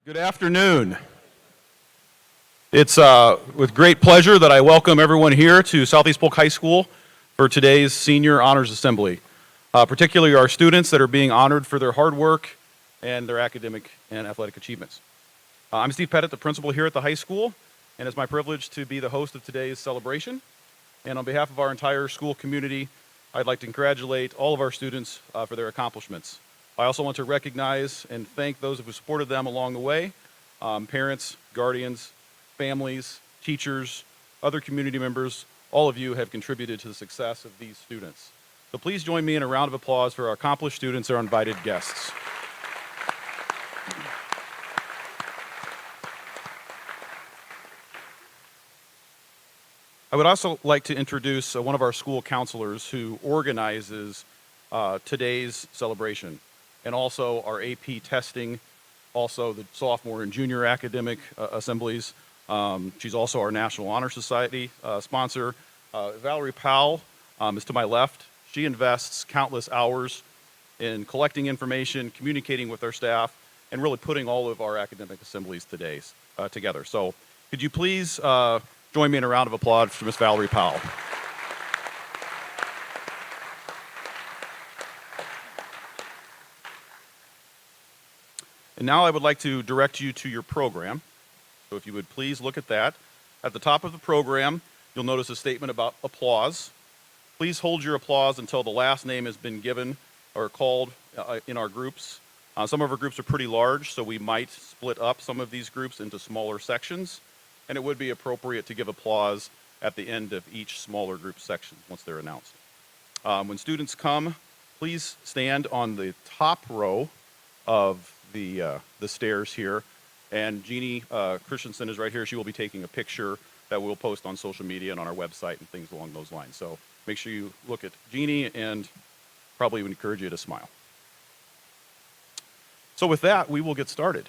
Good afternoon. It's with great pleasure that I welcome everyone here to Southeast Polk High School for today's Senior Honors Assembly, particularly our students that are being honored for their hard work and their academic and athletic achievements. I'm Steve Pettit, the principal here at the high school, and it's my privilege to be the host of today's celebration. And on behalf of our entire school community, I'd like to congratulate all of our students for their accomplishments. I also want to recognize and thank those who supported them along the way, parents, guardians, families, teachers, other community members. All of you have contributed to the success of these students. So please join me in a round of applause for our accomplished students, our invited guests. I would also like to introduce one of our school counselors who organizes today's celebration, and also our AP testing, also the sophomore and junior academic assemblies. She's also our National Honor Society sponsor. Valerie Powell is to my left. She invests countless hours in collecting information, communicating with our staff, and really putting all of our academic assemblies together. So could you please join me in a round of applause for Ms. Valerie Powell. And now I would like to direct you to your program. So if you would please look at that. At the top of the program, you'll notice a statement about applause. Please hold your applause until the last name has been given or called in our groups. Some of our groups are pretty large, so we might split up some of these groups into smaller sections. And it would be appropriate to give applause at the end of each smaller group section once they're announced. When students come, please stand on the top row of the stairs here, and Jeannie Christensen is right here. She will be taking a picture that we'll post on social media and on our website and things along those lines. So make sure you look at Jeannie, and probably would encourage you to smile. So with that, we will get started.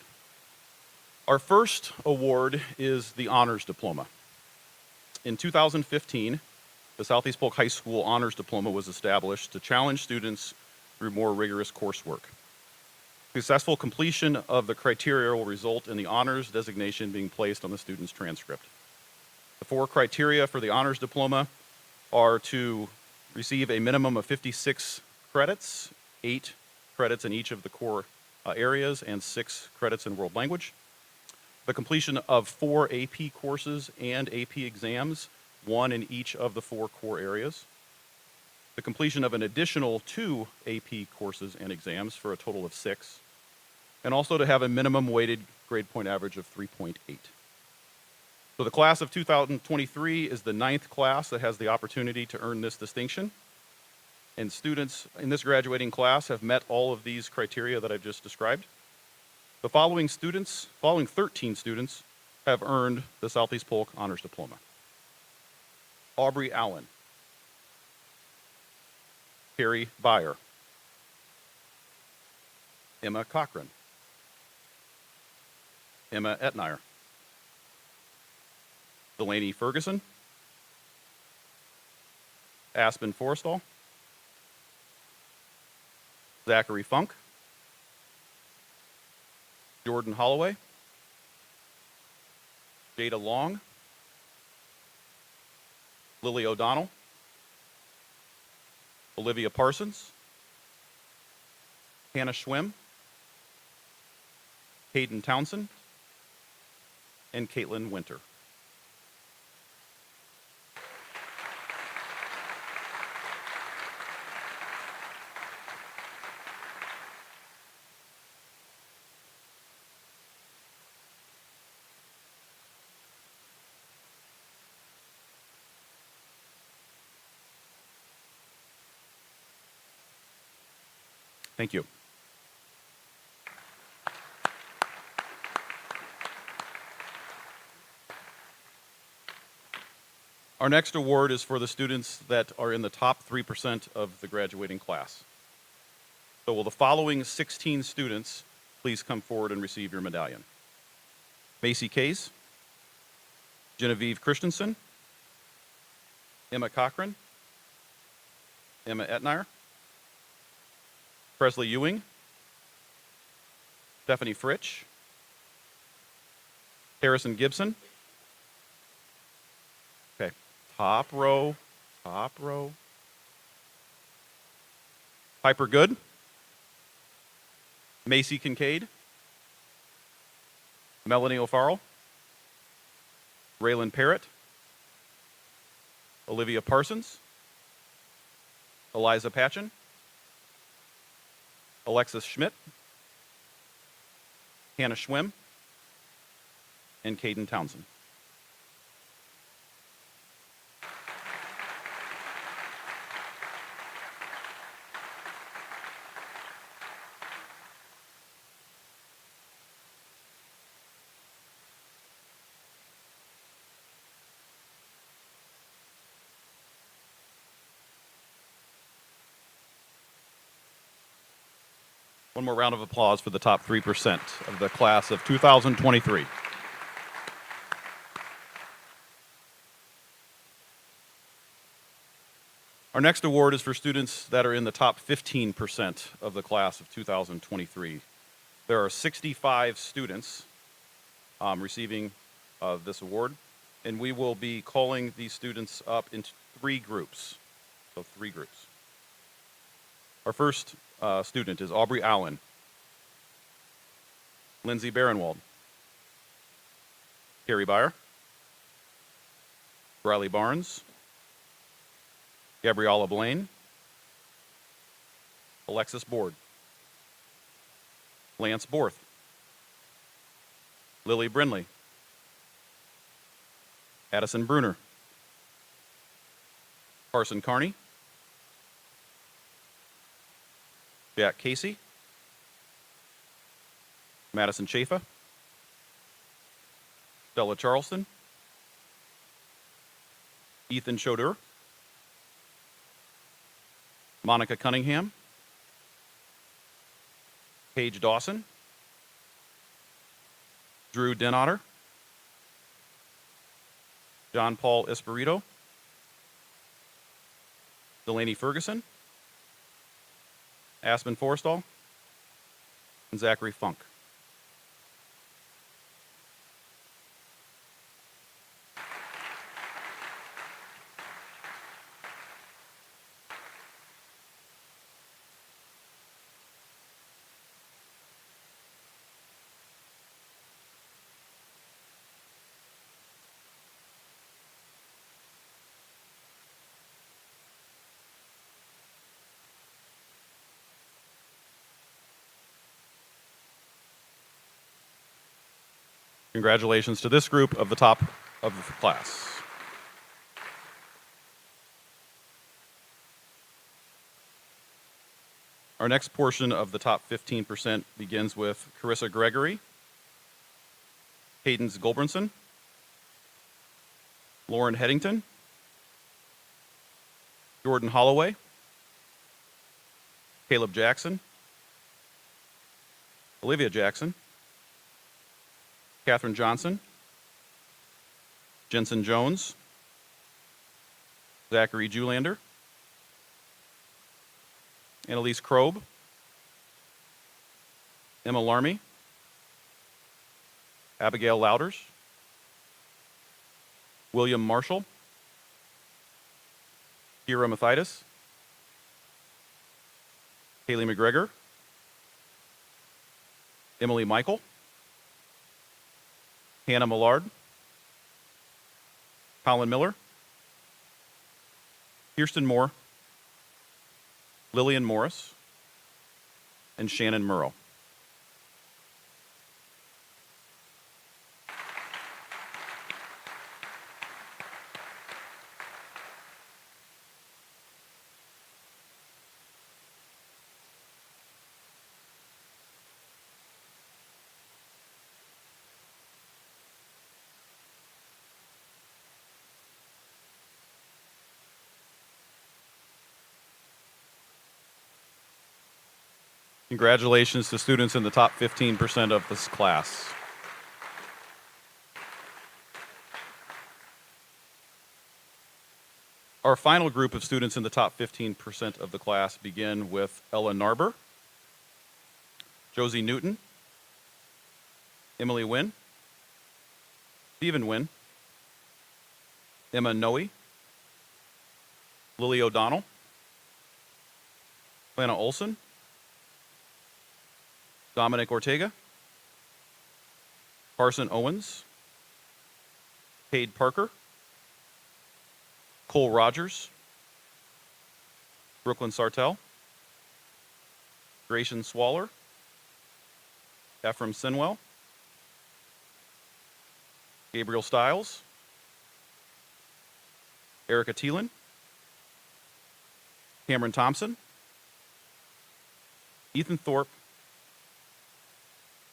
Our first award is the Honors Diploma. In 2015, the Southeast Polk High School Honors Diploma was established to challenge students through more rigorous coursework. Successful completion of the criteria will result in the honors designation being placed on the student's transcript. The 4 criteria for the honors diploma are to receive a minimum of 56 credits, 8 credits in each of the core areas, and 6 credits in world language. The completion of 4 AP courses and AP exams, 1 in each of the 4 core areas. The completion of an additional 2 AP courses and exams for a total of 6, and also to have a minimum weighted grade point average of 3.8. So the class of 2023 is the 9th class that has the opportunity to earn this distinction, and students in this graduating class have met all of these criteria that I've just described. The following 13 students have earned the Southeast Polk Honors Diploma. Aubrey Allen, Carrie Byer, Emma Cochran, Emma Etnier, Delaney Ferguson, Aspen Forrestal, Zachary Funk, Jordan Holloway, Jada Long, Lily O'Donnell, Olivia Parsons, Hannah Schwim, Hayden Townsend, and Caitlin Winter. Thank you. Our next award is for the students that are in the top 3% of the graduating class. So will the following 16 students please come forward and receive your medallion? Macy Case, Genevieve Christensen, Emma Cochran, Emma Etnier, Presley Ewing, Stephanie Fritsch, Harrison Gibson. Okay, top row, top row. Piper Good. Macy Kincaid. Melanie O'Farrell. Raylan Parrott. Olivia Parsons. Eliza Patchen. Alexis Schmidt. Hannah Schwim. And Caden Townsend. One more round of applause for the top 3% of the class of 2023. Our next award is for students that are in the top 15% of the class of 2023. There are 65 students receiving this award, and we will be calling these students up into 3 groups. So 3 groups. Our first student is Aubrey Allen, Lindsay Barenwald, Carrie Byer, Riley Barnes, Gabriella Blaine, Alexis Board, Lance Borth, Lily Brinley, Addison Bruner, Carson Carney, Jack Casey, Madison Chafa, Stella Charleston, Ethan Chodur, Monica Cunningham, Paige Dawson, Drew Denotter, John Paul Espirito, Delaney Ferguson, Aspen Forstall, and Zachary Funk. Congratulations to this group of the top of the class. Our next portion of the top 15% begins with Carissa Gregory, Cadence Gulbranson, Lauren Headington, Jordan Holloway, Caleb Jackson, Olivia Jackson, Catherine Johnson, Jensen Jones, Zachary Julander, Annalise Kroeb, Emma Larmy, Abigail Louders, William Marshall, Kira Mathidas, Kaylee McGregor, Emily Michael, Hannah Millard, Colin Miller, Kirsten Moore, Lillian Morris, and Shannon Murrow. Congratulations to students in the top 15% of this class. Our final group of students in the top 15% of the class begin with Ella Narber, Josie Newton, Emily Wynn, Stephen Wynn, Emma Noe, Lily O'Donnell, Lana Olson, Dominic Ortega, Carson Owens, Cade Parker, Cole Rogers, Brooklyn Sartell, Grayson Swaller, Ephraim Sinwell, Gabriel Stiles, Erica Thielen, Cameron Thompson, Ethan Thorpe,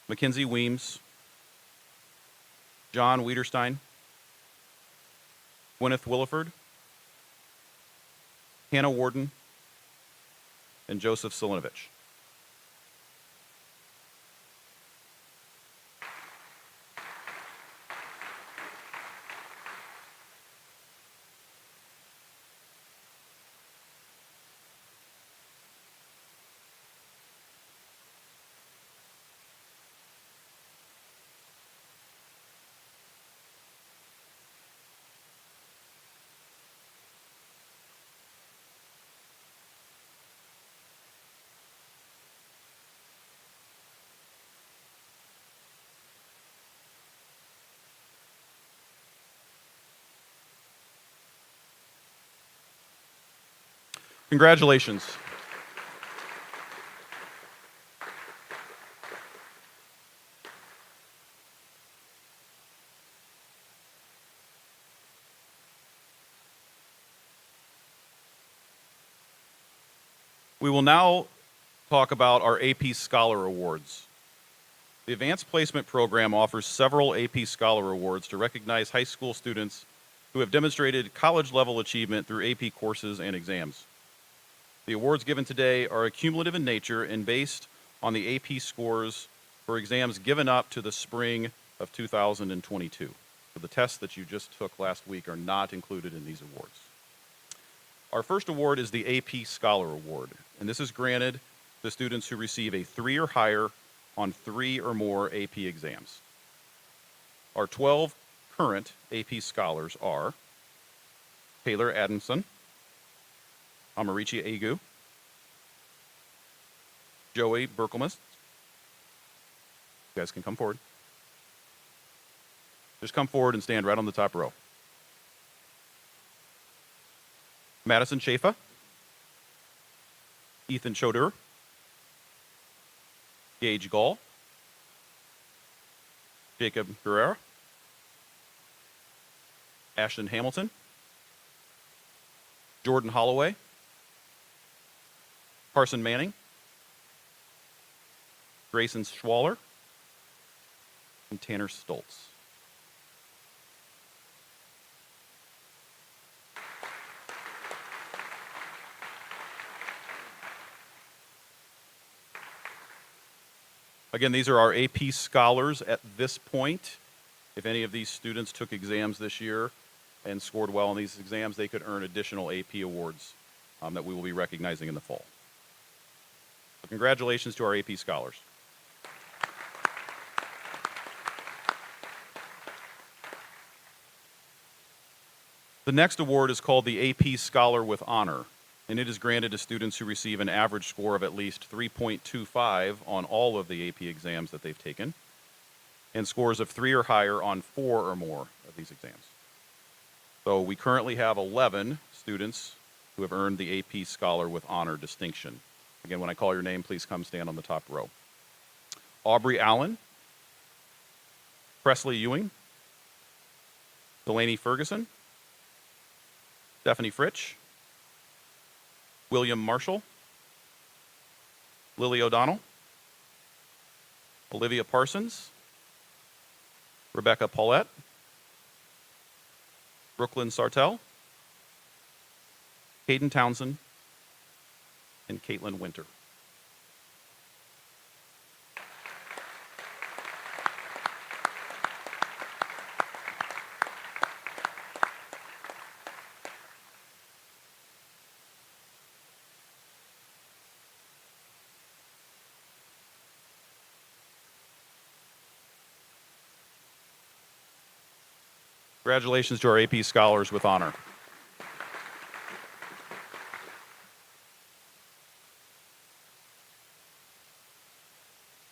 Mackenzie Weems, John Wiederstein, Gwyneth Williford, Hannah Warden, and Joseph Selinovich. Congratulations. We will now talk about our AP Scholar Awards. The Advanced Placement Program offers several AP Scholar Awards to recognize high school students who have demonstrated college-level achievement through AP courses and exams. The awards given today are cumulative in nature and based on the AP scores for exams given up to the spring of 2022. So the tests that you just took last week are not included in these awards. Our first award is the AP Scholar Award, and this is granted to students who receive a 3 or higher on 3 or more AP exams. Our 12 current AP scholars are Taylor Adamson, Amarichi Agu, Joey Berkelmus. You guys can come forward. Just come forward and stand right on the top row. Madison Schaefer, Ethan Chodur, Gage Gall, Jacob Guerrera, Ashton Hamilton, Jordan Holloway, Carson Manning, Grayson Schwaller, and Tanner Stoltz. Again, these are our AP scholars at this point. If any of these students took exams this year and scored well on these exams, they could earn additional AP awards that we will be recognizing in the fall. So congratulations to our AP scholars. The next award is called the AP Scholar with Honor, and it is granted to students who receive an average score of at least 3.25 on all of the AP exams that they've taken, and scores of 3 or higher on 4 or more of these exams. So we currently have 11 students who have earned the AP Scholar with Honor distinction. Again, when I call your name, please come stand on the top row. Aubrey Allen, Presley Ewing, Delaney Ferguson, Stephanie Fritsch, William Marshall, Lily O'Donnell, Olivia Parsons, Rebecca Paulette, Brooklyn Sartell, Caden Townsend, and Caitlin Winter. Congratulations to our AP scholars with honor.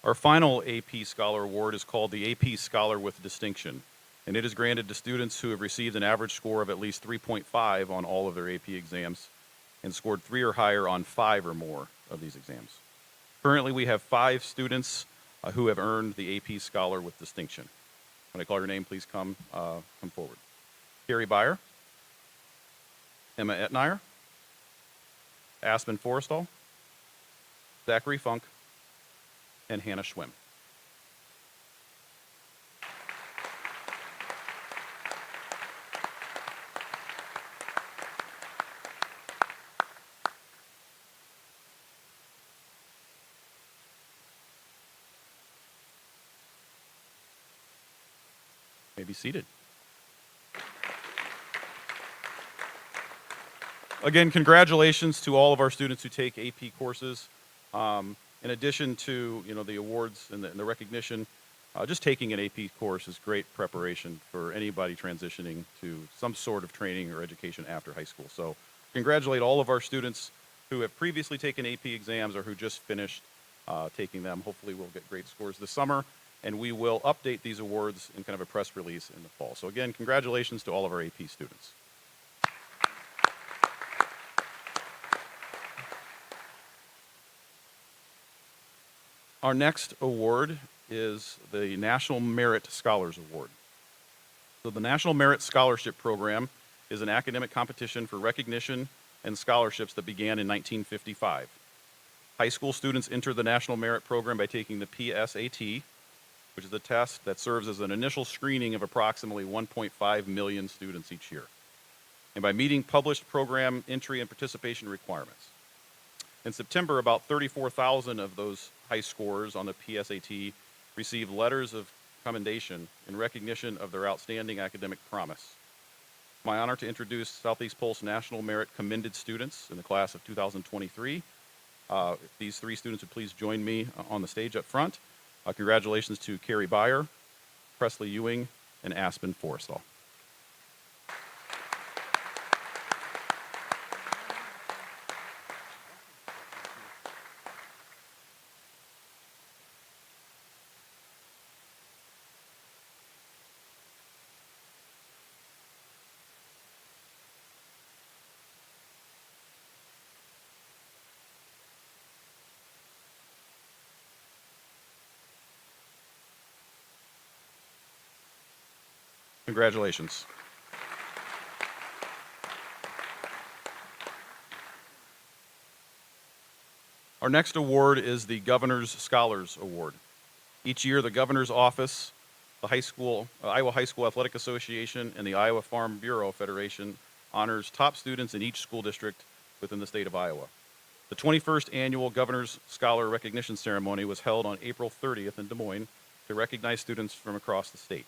Our final AP Scholar Award is called the AP Scholar with Distinction, and it is granted to students who have received an average score of at least 3.5 on all of their AP exams and scored 3 or higher on 5 or more of these exams. Currently, we have 5 students who have earned the AP Scholar with Distinction. When I call your name, please come forward. Carrie Beyer, Emma Etnier, Aspen Forrestal, Zachary Funk, and Hannah Schwim. You may be seated. Again, congratulations to all of our students who take AP courses. In addition to the awards and the recognition, just taking an AP course is great preparation for anybody transitioning to some sort of training or education after high school. So congratulate all of our students who have previously taken AP exams or who just finished taking them. Hopefully we'll get great scores this summer, and we will update these awards in kind of a press release in the fall. So again, congratulations to all of our AP students. Our next award is the National Merit Scholars Award. So the National Merit Scholarship Program is an academic competition for recognition and scholarships that began in 1955. High school students enter the National Merit Program by taking the PSAT, which is a test that serves as an initial screening of approximately 1.5 million students each year, and by meeting published program entry and participation requirements. In September, about 34,000 of those high scorers on the PSAT received letters of commendation in recognition of their outstanding academic promise. It's my honor to introduce Southeast Polk's National Merit Commended students in the class of 2023. If these 3 students would please join me on the stage up front. Congratulations to Carrie Beyer, Presley Ewing, and Aspen Forrestal. Congratulations. Our next award is the Governor's Scholars Award. Each year, the Governor's Office, the Iowa High School Athletic Association, and the Iowa Farm Bureau Federation honors top students in each school district within the state of Iowa. The 21st Annual Governor's Scholar Recognition Ceremony was held on April 30th in Des Moines to recognize students from across the state.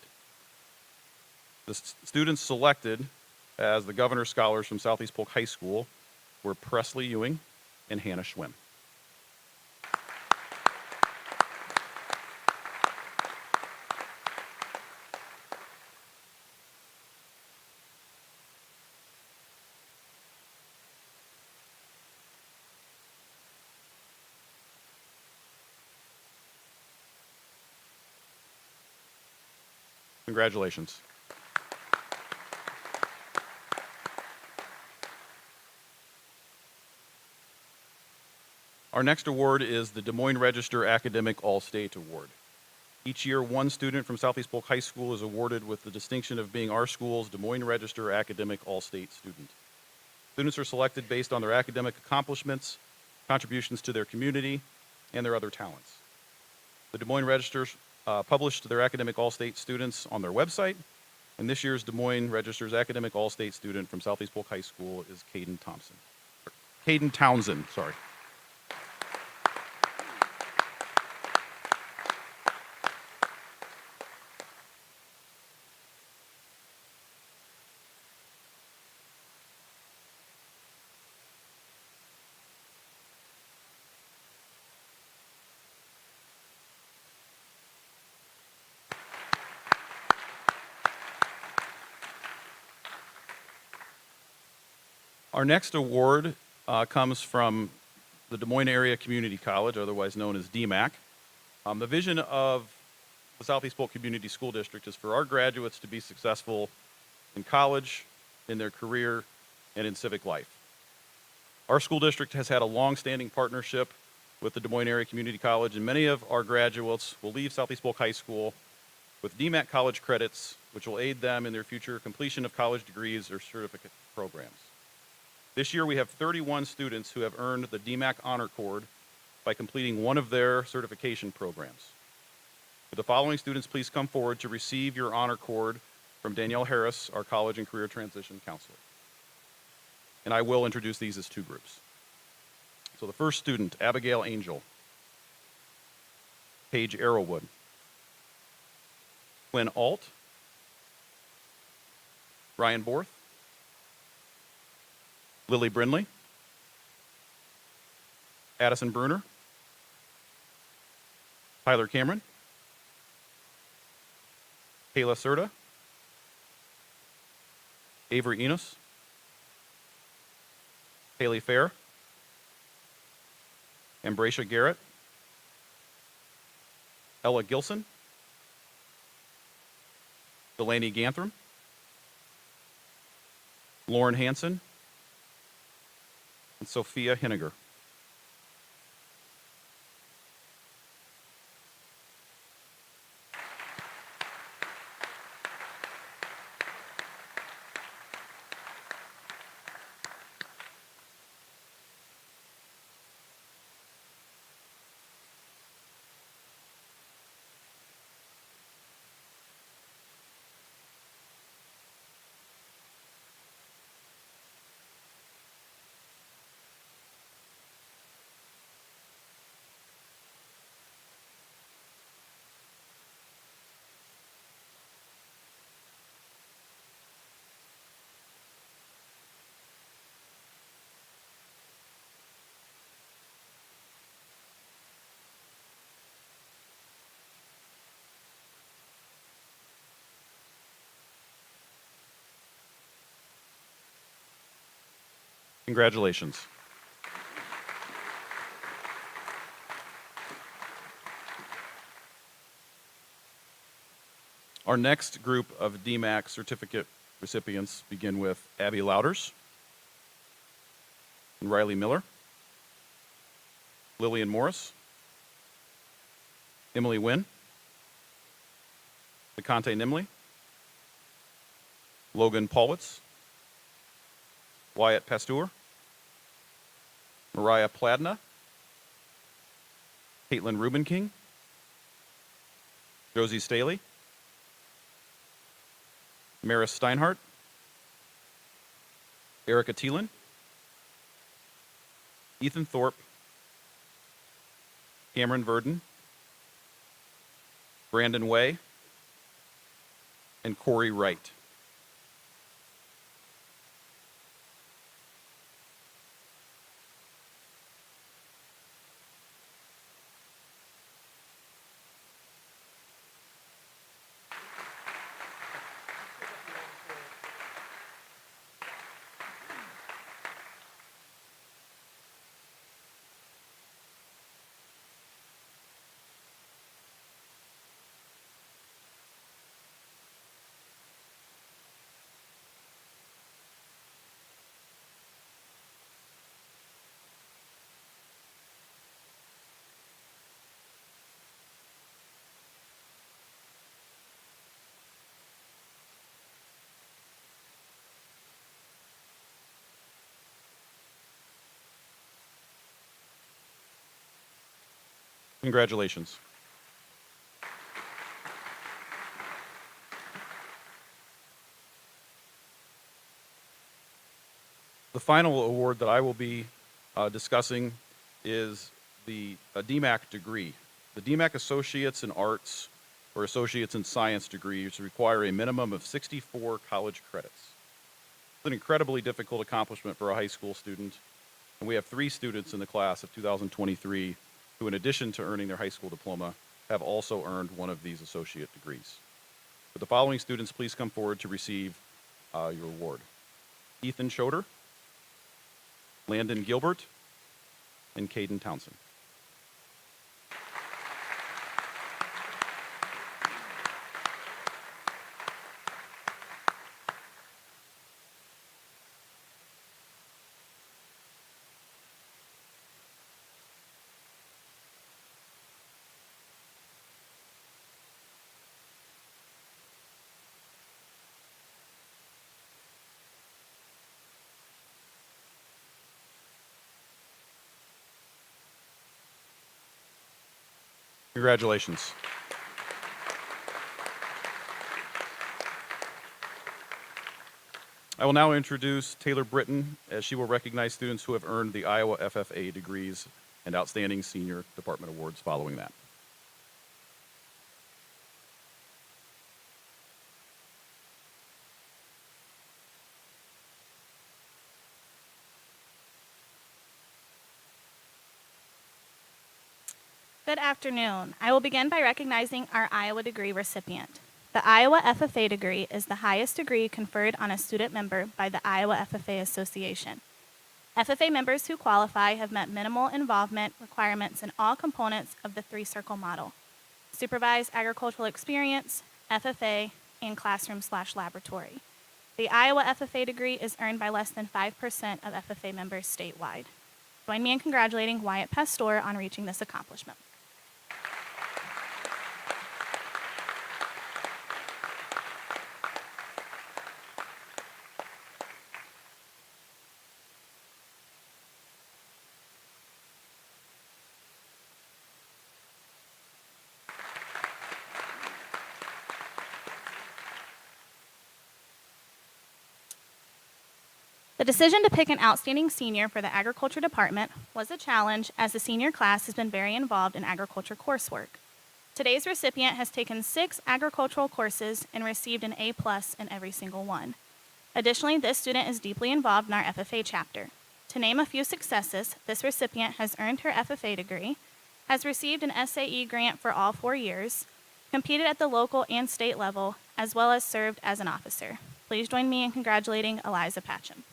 The students selected as the Governor's Scholars from Southeast Polk High School were Presley Ewing and Hannah Schwim. Congratulations. Our next award is the Des Moines Register Academic All-State Award. Each year, one student from Southeast Polk High School is awarded with the distinction of being our school's Des Moines Register Academic All-State student. Students are selected based on their academic accomplishments, contributions to their community, and their other talents. The Des Moines Registers published their Academic All-State students on their website, and this year's Des Moines Register's Academic All-State student from Southeast Polk High School is Caden Townsend, sorry. Our next award comes from the Des Moines Area Community College, otherwise known as DMACC. The vision of the Southeast Polk Community School District is for our graduates to be successful in college, in their career, and in civic life. Our school district has had a long-standing partnership with the Des Moines Area Community College, and many of our graduates will leave Southeast Polk High School with DMACC college credits, which will aid them in their future completion of college degrees or certificate programs. This year, we have 31 students who have earned the DMACC Honor Cord by completing one of their certification programs. Would the following students please come forward to receive your honor cord from Danielle Harris, our college and career transition counselor. And I will introduce these as two groups. So the first student, Abigail Angel, Paige Arrowwood, Quinn Alt, Ryan Borth, Lily Brindley, Addison Bruner, Tyler Cameron, Kayla Serta, Avery Enos, Haley Fair, Ambracia Garrett, Ella Gilson, Delaney Ganthram, Lauren Hansen, and Sophia Henniger. Congratulations. Our next group of DMACC certificate recipients begin with Abby Louders, and Riley Miller, Lillian Morris, Emily Wynn, Vicante Nimley, Logan Paulwitz, Wyatt Pasteur, Mariah Pladna, Caitlin Rubenking, Josie Staley, Maris Steinhardt, Erica Thielen, Ethan Thorpe, Cameron Verdon, Brandon Way, and Corey Wright. Congratulations. The final award that I will be discussing is the DMACC degree. The DMACC Associates in Arts or Associates in Science degrees require a minimum of 64 college credits. It's an incredibly difficult accomplishment for a high school student, and we have 3 students in the class of 2023 who, in addition to earning their high school diploma, have also earned one of these associate degrees. Would the following students please come forward to receive your award? Ethan Schoder, Landon Gilbert, and Caden Townsend. Congratulations. I will now introduce Taylor Britton, as she will recognize students who have earned the Iowa FFA degrees and Outstanding Senior Department Awards following that. Good afternoon. I will begin by recognizing our Iowa degree recipient. The Iowa FFA degree is the highest degree conferred on a student member by the Iowa FFA Association. FFA members who qualify have met minimal involvement requirements in all components of the three-circle model: supervised agricultural experience, FFA, and classroom/laboratory. The Iowa FFA degree is earned by less than 5% of FFA members statewide. Join me in congratulating Wyatt Pastor on reaching this accomplishment. The decision to pick an outstanding senior for the agriculture department was a challenge, as the senior class has been very involved in agriculture coursework. Today's recipient has taken 6 agricultural courses and received an A+ in every single one. Additionally, this student is deeply involved in our FFA chapter. To name a few successes, this recipient has earned her FFA degree, has received an SAE grant for all 4 years, competed at the local and state level, as well as served as an officer. Please join me in congratulating Eliza Patchen.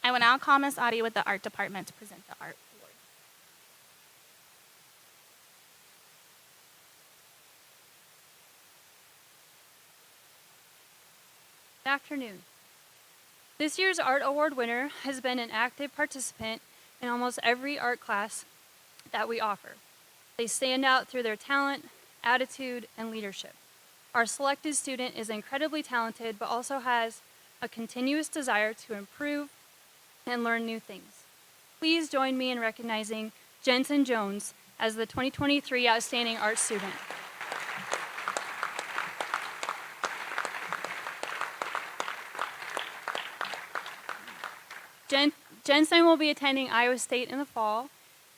I will now call Ms. Audie with the art department to present the art award. Good afternoon. This year's art award winner has been an active participant in almost every art class that we offer. They stand out through their talent, attitude, and leadership. Our selected student is incredibly talented, but also has a continuous desire to improve and learn new things. Please join me in recognizing Jensen Jones as the 2023 Outstanding Art Student. Jensen will be attending Iowa State in the fall,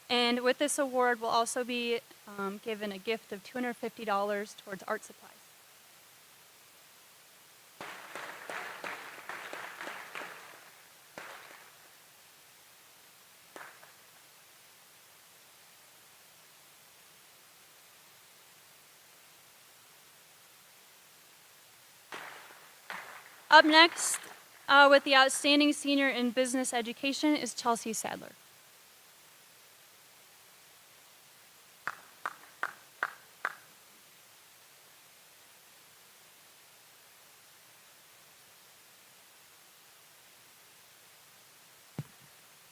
and with this award will also be given a gift of $250 towards art supplies. Up next, with the Outstanding Senior in Business Education, is Chelsea Sadler.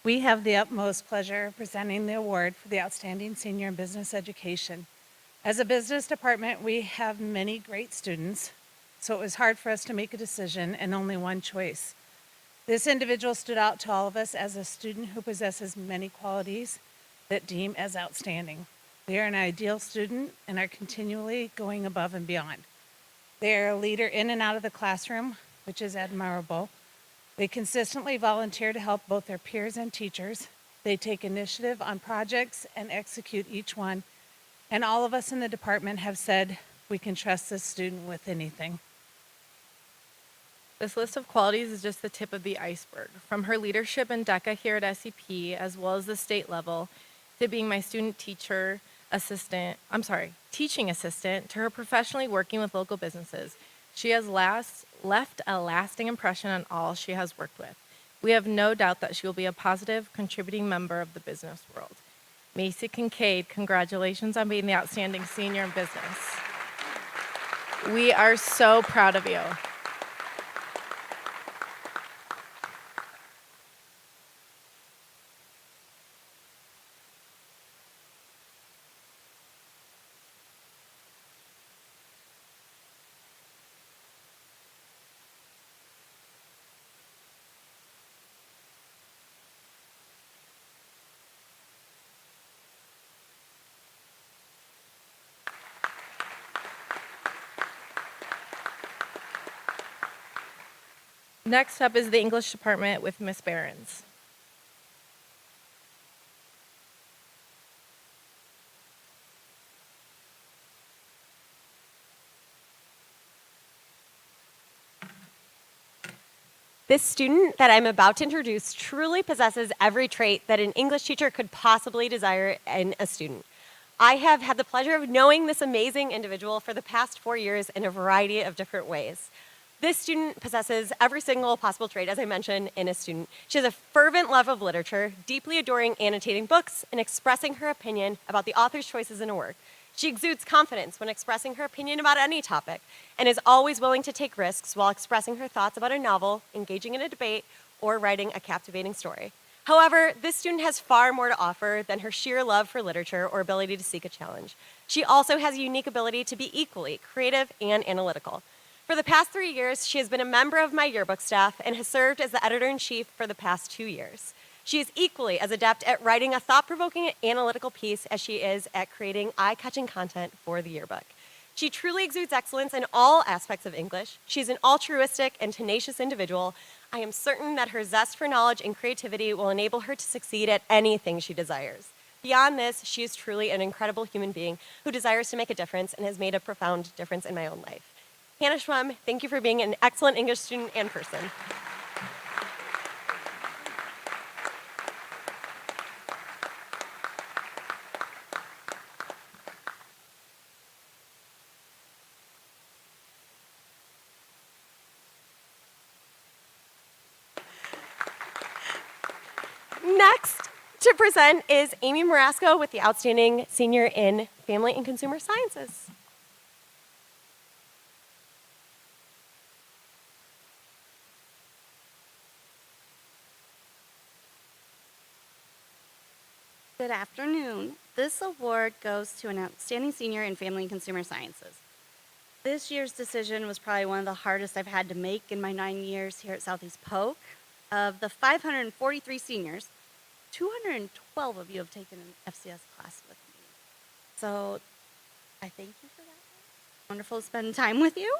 We have the utmost pleasure of presenting the award for the Outstanding Senior in Business Education. As a business department, we have many great students, so it was hard for us to make a decision and only one choice. This individual stood out to all of us as a student who possesses many qualities that deem as outstanding. They are an ideal student and are continually going above and beyond. They are a leader in and out of the classroom, which is admirable. They consistently volunteer to help both their peers and teachers. They take initiative on projects and execute each one. And all of us in the department have said we can trust this student with anything. This list of qualities is just the tip of the iceberg. From her leadership in DECA here at SCP, as well as the state level, to being my teaching assistant, to her professionally working with local businesses. She has left a lasting impression on all she has worked with. We have no doubt that she will be a positive, contributing member of the business world. Macy Kincaid, congratulations on being the outstanding senior in business. We are so proud of you. Next up is the English department with Miss Behrens. This student that I'm about to introduce truly possesses every trait that an English teacher could possibly desire in a student. I have had the pleasure of knowing this amazing individual for the past 4 years in a variety of different ways. This student possesses every single possible trait, as I mentioned, in a student. She has a fervent love of literature, deeply adoring annotating books, and expressing her opinion about the author's choices in a work. She exudes confidence when expressing her opinion about any topic, and is always willing to take risks while expressing her thoughts about a novel, engaging in a debate, or writing a captivating story. However, this student has far more to offer than her sheer love for literature or ability to seek a challenge. She also has a unique ability to be equally creative and analytical. For the past 3 years, she has been a member of my yearbook staff and has served as the editor-in-chief for the past 2 years. She is equally as adept at writing a thought-provoking analytical piece as she is at creating eye-catching content for the yearbook. She truly exudes excellence in all aspects of English. She's an altruistic and tenacious individual. I am certain that her zest for knowledge and creativity will enable her to succeed at anything she desires. Beyond this, she is truly an incredible human being who desires to make a difference and has made a profound difference in my own life. Hannah Schwem, thank you for being an excellent English student and person. Next to present is Amy Marasco with the Outstanding Senior in Family and Consumer Sciences. Good afternoon. This award goes to an outstanding senior in Family and Consumer Sciences. This year's decision was probably one of the hardest I've had to make in my 9 years here at Southeast Polk. Of the 543 seniors, 212 of you have taken an FCS class with me. So I thank you for that. Wonderful to spend time with you.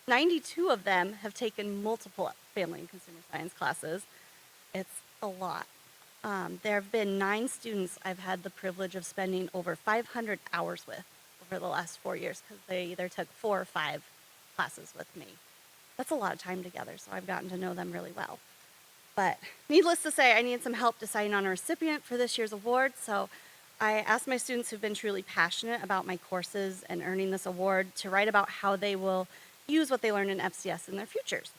92 of them have taken multiple Family and Consumer Science classes. It's a lot. There have been 9 students I've had the privilege of spending over 500 hours with over the last 4 years because they either took 4 or 5 classes with me. That's a lot of time together, so I've gotten to know them really well. But needless to say, I needed some help deciding on a recipient for this year's award, so I asked my students who've been truly passionate about my courses and earning this award to write about how they will use what they learned in FCS in their futures.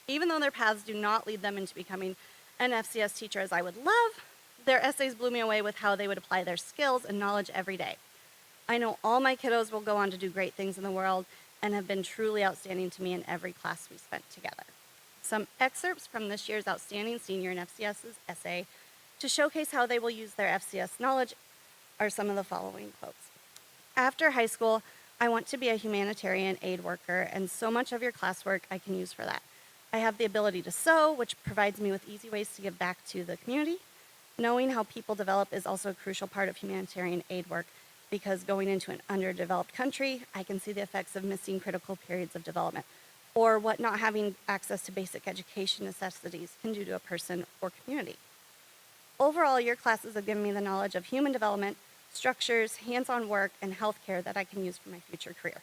Even though their paths do not lead them into becoming an FCS teacher as I would love, their essays blew me away with how they would apply their skills and knowledge every day. I know all my kiddos will go on to do great things in the world and have been truly outstanding to me in every class we spent together. Some excerpts from this year's Outstanding Senior in FCS's essay to showcase how they will use their FCS knowledge are some of the following quotes. After high school, I want to be a humanitarian aid worker, and so much of your classwork I can use for that. I have the ability to sew, which provides me with easy ways to give back to the community. Knowing how people develop is also a crucial part of humanitarian aid work because going into an underdeveloped country, I can see the effects of missing critical periods of development or what not having access to basic education necessities can do to a person or community. Overall, your classes have given me the knowledge of human development, structures, hands-on work, and healthcare that I can use for my future career.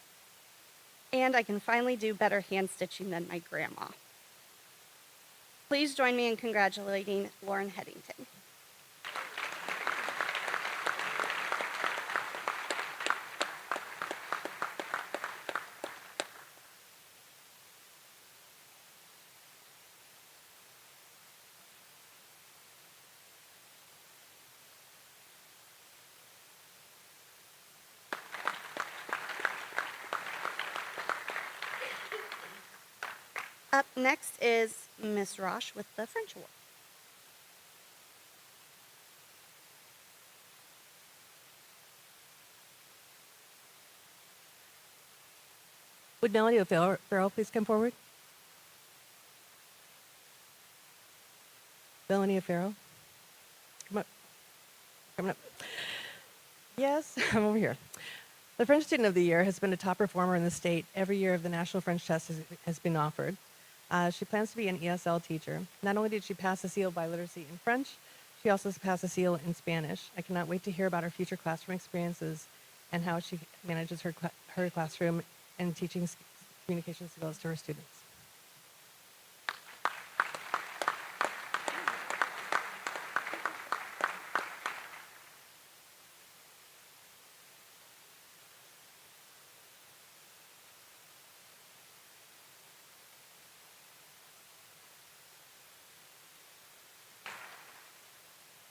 And I can finally do better hand stitching than my grandma. Please join me in congratulating Lauren Headington. Up next is Miss Roche with the French Award. Would Melanie O'Farrell please come forward? Melanie O'Farrell? Come up. Coming up. Yes, I'm over here. The French Student of the Year has been a top performer in the state every year of the National French Test has been offered. She plans to be an ESL teacher. Not only did she pass the seal by literacy in French, she also passed the seal in Spanish. I cannot wait to hear about her future classroom experiences and how she manages her classroom and teaching communication skills to her students.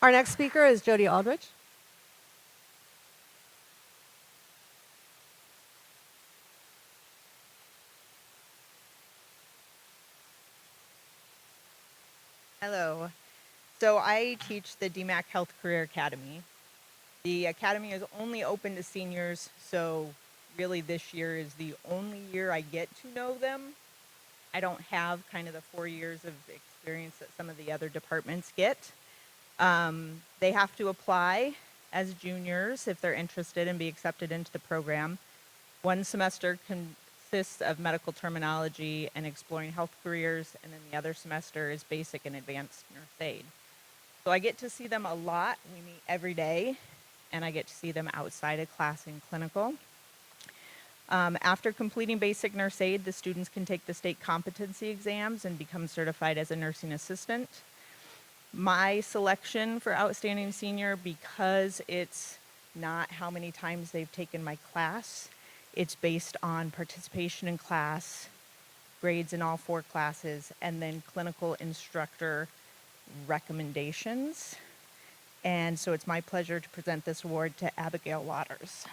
Our next speaker is Jody Aldrich. Hello. So I teach the DMACC Health Career Academy. The academy is only open to seniors, so really this year is the only year I get to know them. I don't have kind of the 4 years of experience that some of the other departments get. They have to apply as juniors if they're interested and be accepted into the program. One semester consists of medical terminology and exploring health careers, and then the other semester is basic and advanced nurse aid. So I get to see them a lot. We meet every day, and I get to see them outside of class in clinical. After completing basic nurse aid, the students can take the state competency exams and become certified as a nursing assistant. My selection for Outstanding Senior, because it's not how many times they've taken my class, it's based on participation in class, grades in all 4 classes, and then clinical instructor recommendations. And so it's my pleasure to present this award to Abigail Waters.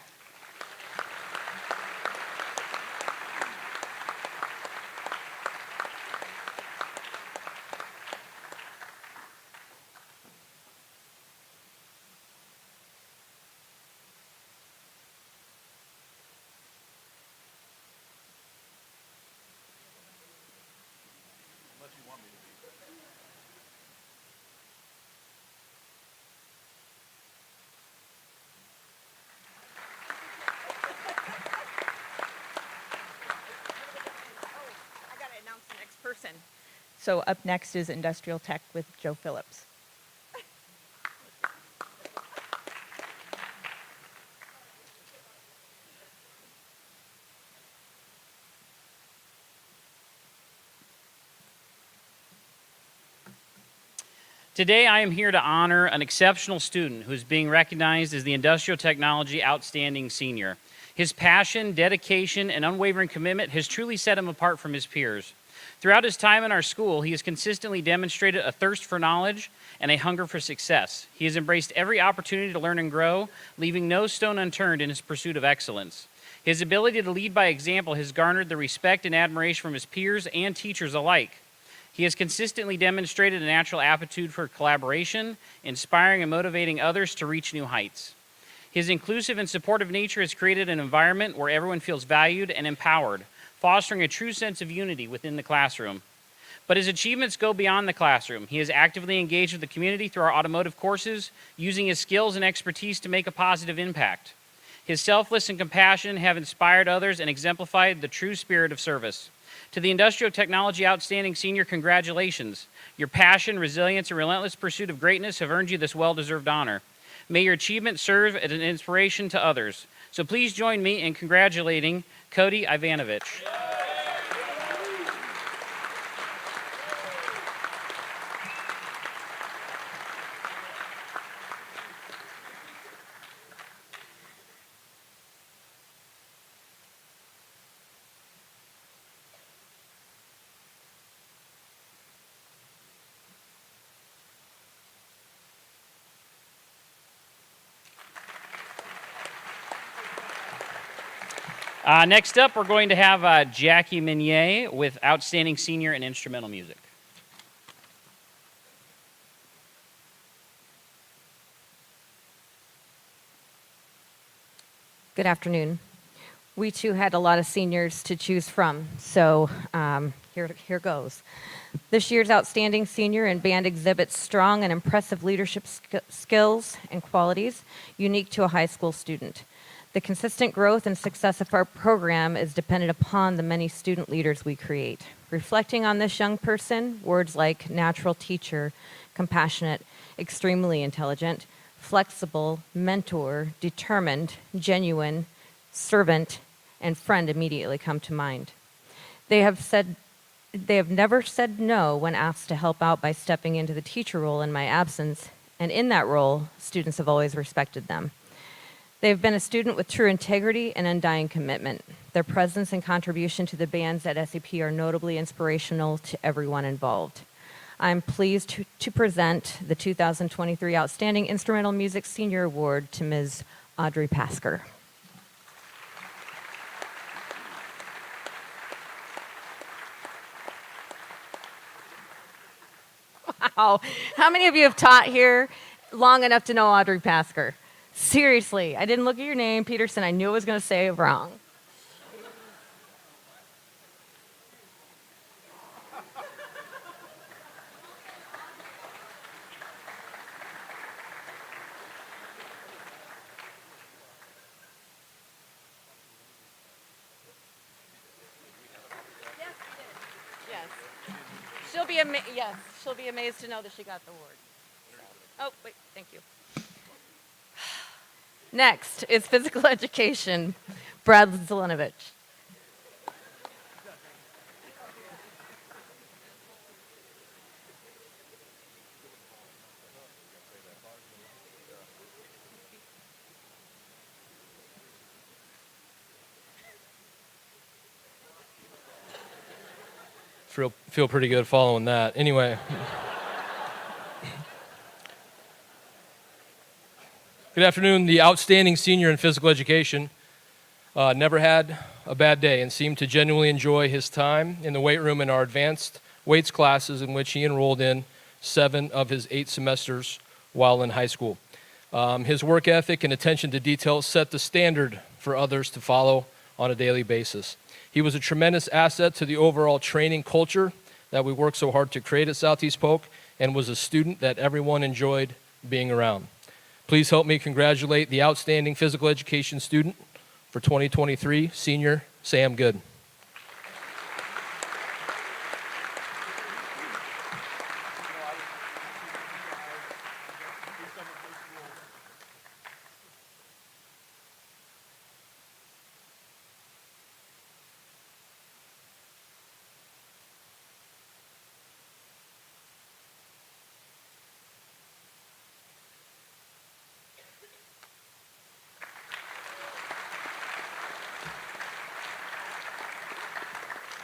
Person. So up next is Industrial Tech with Joe Phillips. Today, I am here to honor an exceptional student who is being recognized as the Industrial Technology Outstanding Senior. His passion, dedication, and unwavering commitment has truly set him apart from his peers. Throughout his time in our school, he has consistently demonstrated a thirst for knowledge and a hunger for success. He has embraced every opportunity to learn and grow, leaving no stone unturned in his pursuit of excellence. His ability to lead by example has garnered the respect and admiration from his peers and teachers alike. He has consistently demonstrated a natural aptitude for collaboration, inspiring and motivating others to reach new heights. His inclusive and supportive nature has created an environment where everyone feels valued and empowered, fostering a true sense of unity within the classroom. But his achievements go beyond the classroom. He is actively engaged with the community through our automotive courses, using his skills and expertise to make a positive impact. His selfless and compassion have inspired others and exemplified the true spirit of service. To the Industrial Technology Outstanding Senior, congratulations. Your passion, resilience, and relentless pursuit of greatness have earned you this well-deserved honor. May your achievement serve as an inspiration to others. So please join me in congratulating Cody Ivanovich. Next up, we're going to have Jackie Minier with Outstanding Senior in Instrumental Music. Good afternoon. We too had a lot of seniors to choose from, so here goes. This year's Outstanding Senior in Band exhibits strong and impressive leadership skills and qualities unique to a high school student. The consistent growth and success of our program is dependent upon the many student leaders we create. Reflecting on this young person, words like natural teacher, compassionate, extremely intelligent, flexible, mentor, determined, genuine, servant, and friend immediately come to mind. They have never said no when asked to help out by stepping into the teacher role in my absence, and in that role, students have always respected them. They've been a student with true integrity and undying commitment. Their presence and contribution to the bands at SAP are notably inspirational to everyone involved. I'm pleased to present the 2023 Outstanding Instrumental Music Senior Award to Ms. Audrey Pasker. Wow. How many of you have taught here long enough to know Audrey Pasker? Seriously, I didn't look at your name, Peterson. I knew I was going to say it wrong. Yes, she'll be amazed to know that she got the award. Oh, wait, thank you. Next is physical education, Brad Zelenovich. Feel pretty good following that. Anyway. Good afternoon. The outstanding senior in physical education never had a bad day and seemed to genuinely enjoy his time in the weight room in our advanced weights classes, in which he enrolled in 7 of his 8 semesters while in high school. His work ethic and attention to detail set the standard for others to follow on a daily basis. He was a tremendous asset to the overall training culture that we work so hard to create at Southeast Polk, and was a student that everyone enjoyed being around. Please help me congratulate the outstanding physical education student for 2023, senior Sam Good.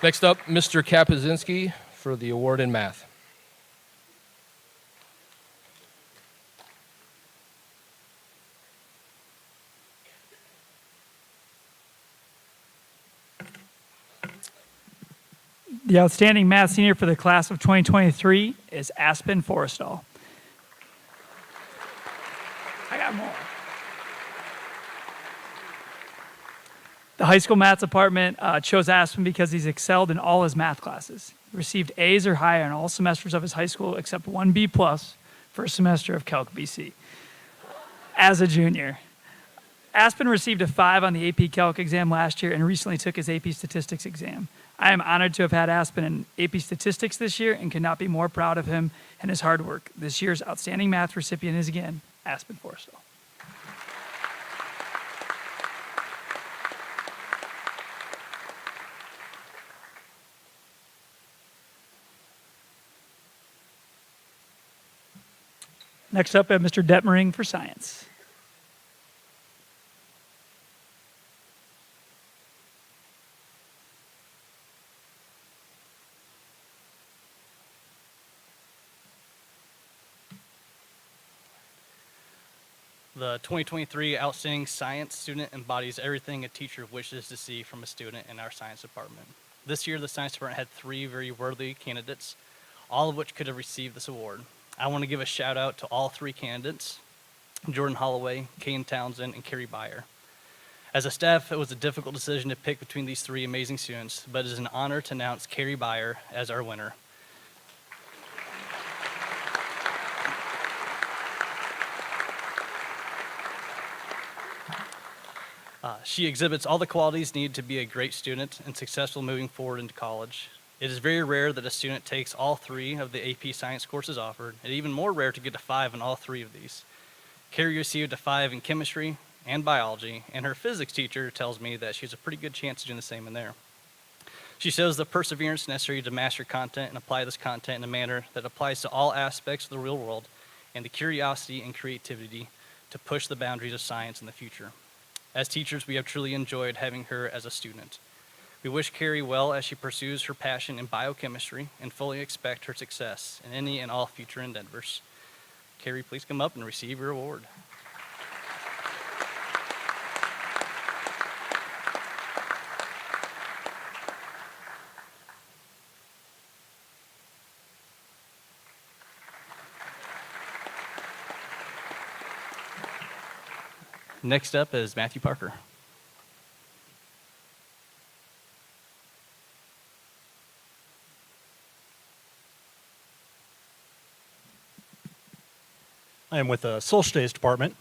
Next up, Mr. Kapuzinski for the award in math. The outstanding math senior for the class of 2023 is Aspen Forrestal. I got more. The high school math department chose Aspen because he's excelled in all his math classes. He received A's or higher in all semesters of his high school except 1 B+ first semester of Calc BC. As a junior, Aspen received a 5 on the AP Calc exam last year and recently took his AP Statistics exam. I am honored to have had Aspen in AP Statistics this year and could not be more proud of him and his hard work. This year's outstanding math recipient is again Aspen Forrestal. Next up, I have Mr. Detmering for science. The 2023 Outstanding Science student embodies everything a teacher wishes to see from a student in our science department. This year, the science department had 3 very worthy candidates, all of which could have received this award. I want to give a shout out to all 3 candidates, Jordan Holloway, Kane Townsend, and Carrie Byer. As a staff, it was a difficult decision to pick between these 3 amazing students, but it is an honor to announce Carrie Byer as our winner. She exhibits all the qualities needed to be a great student and successful moving forward into college. It is very rare that a student takes all 3 of the AP Science courses offered, and even more rare to get a 5 in all 3 of these. Carrie received a 5 in chemistry and biology, and her physics teacher tells me that she has a pretty good chance of doing the same in there. She shows the perseverance necessary to master content and apply this content in a manner that applies to all aspects of the real world, and the curiosity and creativity to push the boundaries of science in the future. As teachers, we have truly enjoyed having her as a student. We wish Carrie well as she pursues her passion in biochemistry and fully expect her success in any and all future endeavors. Carrie, please come up and receive your award. Next up is Matthew Parker. I am with the Social Studies Department.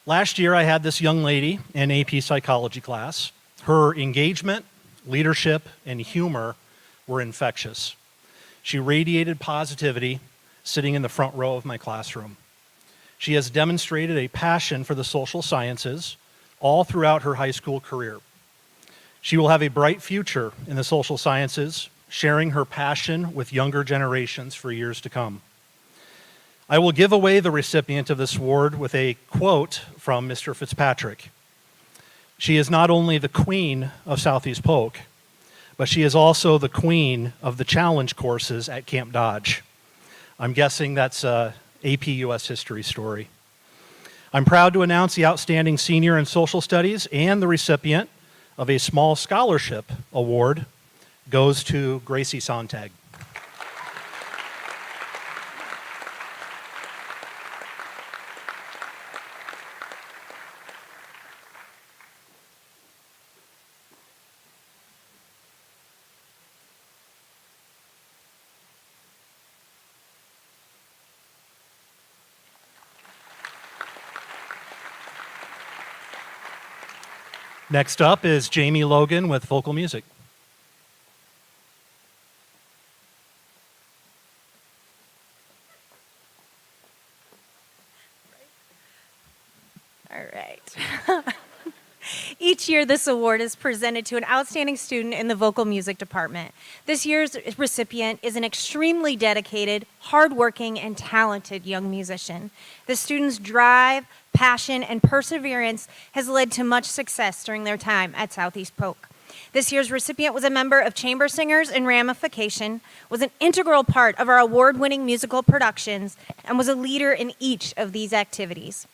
Last year, I had this young lady in AP Psychology class. Her engagement, leadership, and humor were infectious. She radiated positivity sitting in the front row of my classroom. She has demonstrated a passion for the social sciences all throughout her high school career. She will have a bright future in the social sciences, sharing her passion with younger generations for years to come. I will give away the recipient of this award with a quote from Mr. Fitzpatrick. She is not only the queen of Southeast Polk, but she is also the queen of the challenge courses at Camp Dodge. I'm guessing that's AP US History story. I'm proud to announce the Outstanding Senior in Social Studies and the recipient of a small scholarship award goes to Gracie Sontag. Next up is Jamie Logan with vocal music. All right. Each year, this award is presented to an outstanding student in the vocal music department. This year's recipient is an extremely dedicated, hardworking, and talented young musician. The student's drive, passion, and perseverance has led to much success during their time at Southeast Polk. This year's recipient was a member of Chamber Singers and Ramification, was an integral part of our award-winning musical productions, and was a leader in each of these activities.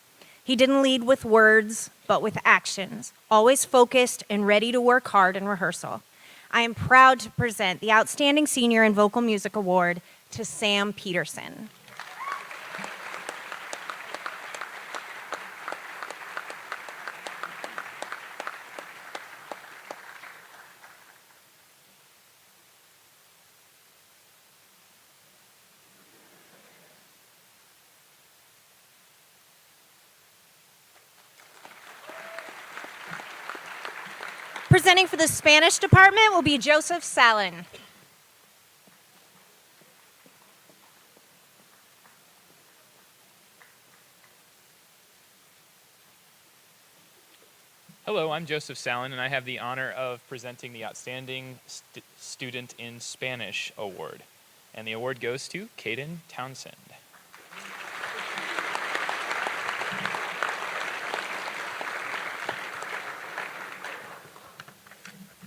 He didn't lead with words, but with actions, always focused and ready to work hard in rehearsal. I am proud to present the Outstanding Senior in Vocal Music Award to Sam Peterson. Presenting for the Spanish department will be Joseph Salin. Hello, I'm Joseph Salin, and I have the honor of presenting the Outstanding Student in Spanish Award. And the award goes to Caden Townsend.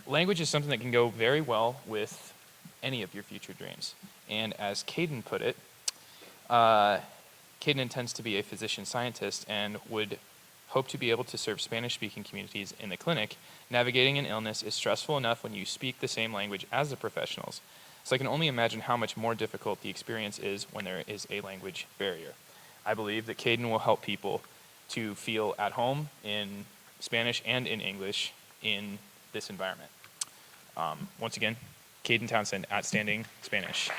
Language is something that can go very well with any of your future dreams. And as Caden put it, Caden intends to be a physician scientist and would hope to be able to serve Spanish-speaking communities in the clinic. Navigating an illness is stressful enough when you speak the same language as the professionals. So I can only imagine how much more difficult the experience is when there is a language barrier. I believe that Caden will help people to feel at home in Spanish and in English in this environment. Once again, Caden Townsend, Outstanding Spanish.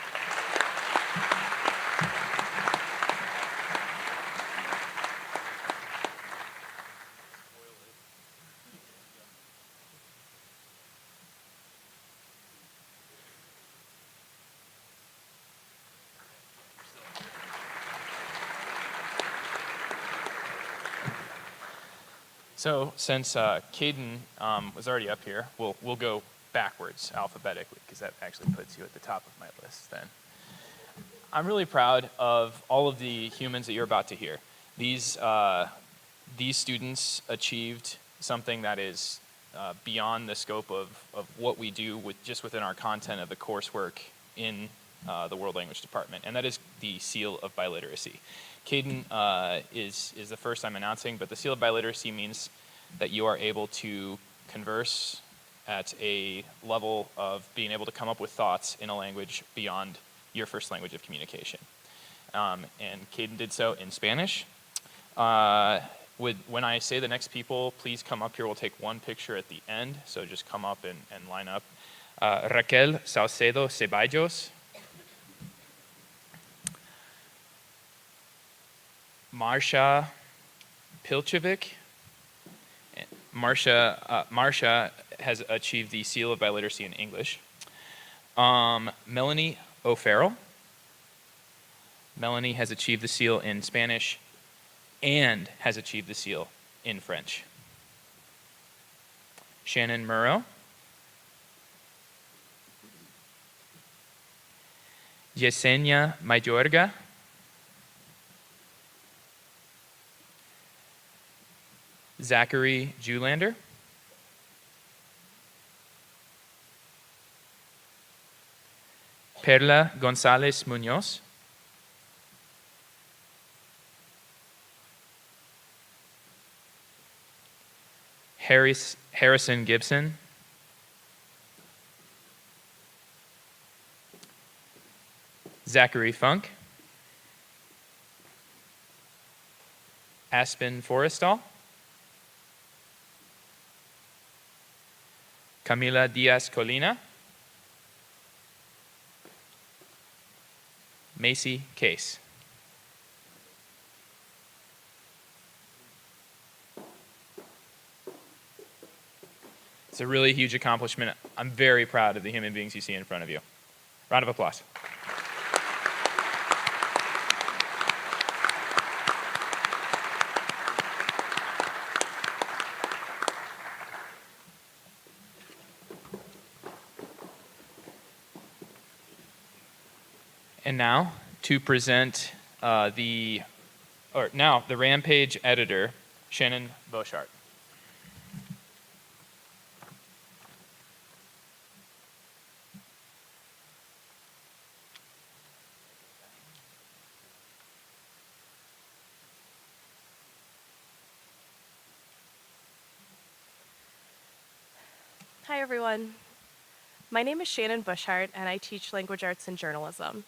So since Caden was already up here, we'll go backwards alphabetically because that actually puts you at the top of my list then. I'm really proud of all of the humans that you're about to hear. These students achieved something that is beyond the scope of what we do just within our content of the coursework in the World Language Department, and that is the Seal of Biliteracy. Caden is the first I'm announcing, but the Seal of Biliteracy means that you are able to converse at a level of being able to come up with thoughts in a language beyond your first language of communication. And Caden did so in Spanish. When I say the next people, please come up here. We'll take one picture at the end, so just come up and line up. Raquel Saucedo Ceballos. Marsha Pilchevic. Marsha has achieved the Seal of Biliteracy in English. Melanie O'Farrell. Melanie has achieved the seal in Spanish and has achieved the seal in French. Shannon Murrow. Yesenia Mayorga. Zachary Julander. Perla González Muñoz. Harrison Gibson. Zachary Funk. Aspen Forrestal. Camila Diaz Colina. Macy Case. It's a really huge accomplishment. I'm very proud of the human beings you see in front of you. Round of applause. And now to present the Rampage editor, Shannon Boshart. Hi, everyone. My name is Shannon Bushart, and I teach language arts and journalism.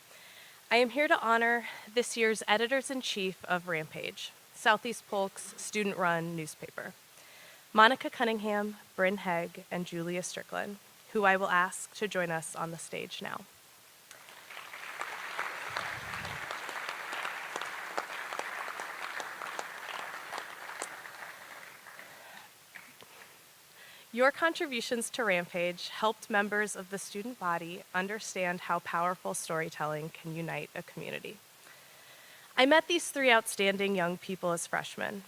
I am here to honor this year's editors-in-chief of Rampage, Southeast Polk's student-run newspaper, Monica Cunningham, Bryn Hegg, and Julia Strickland, who I will ask to join us on the stage now. Your contributions to Rampage helped members of the student body understand how powerful storytelling can unite a community. I met these three outstanding young people as freshmen.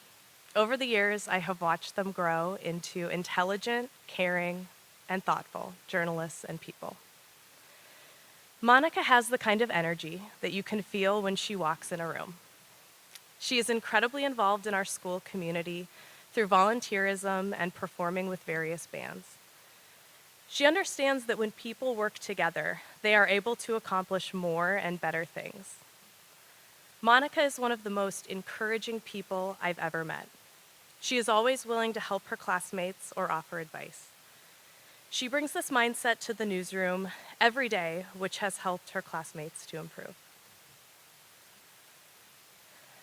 Over the years, I have watched them grow into intelligent, caring, and thoughtful journalists and people. Monica has the kind of energy that you can feel when she walks in a room. She is incredibly involved in our school community through volunteerism and performing with various bands. She understands that when people work together, they are able to accomplish more and better things. Monica is one of the most encouraging people I've ever met. She is always willing to help her classmates or offer advice. She brings this mindset to the newsroom every day, which has helped her classmates to improve.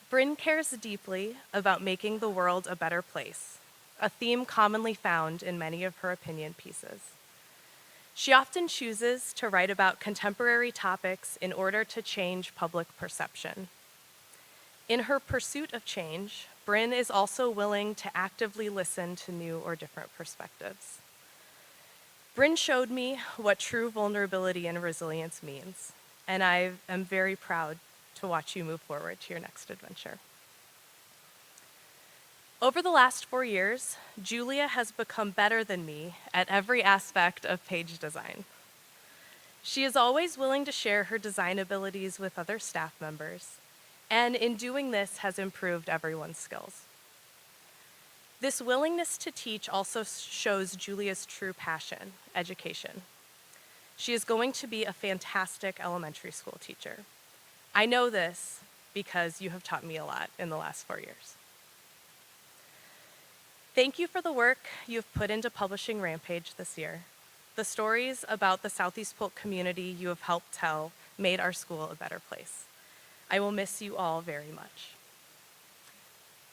Bryn cares deeply about making the world a better place, a theme commonly found in many of her opinion pieces. She often chooses to write about contemporary topics in order to change public perception. In her pursuit of change, Bryn is also willing to actively listen to new or different perspectives. Bryn showed me what true vulnerability and resilience means, and I am very proud to watch you move forward to your next adventure. Over the last 4 years, Julia has become better than me at every aspect of page design. She is always willing to share her design abilities with other staff members, and in doing this has improved everyone's skills. This willingness to teach also shows Julia's true passion, education. She is going to be a fantastic elementary school teacher. I know this because you have taught me a lot in the last 4 years. Thank you for the work you've put into publishing Rampage this year. The stories about the Southeast Polk community you have helped tell made our school a better place. I will miss you all very much.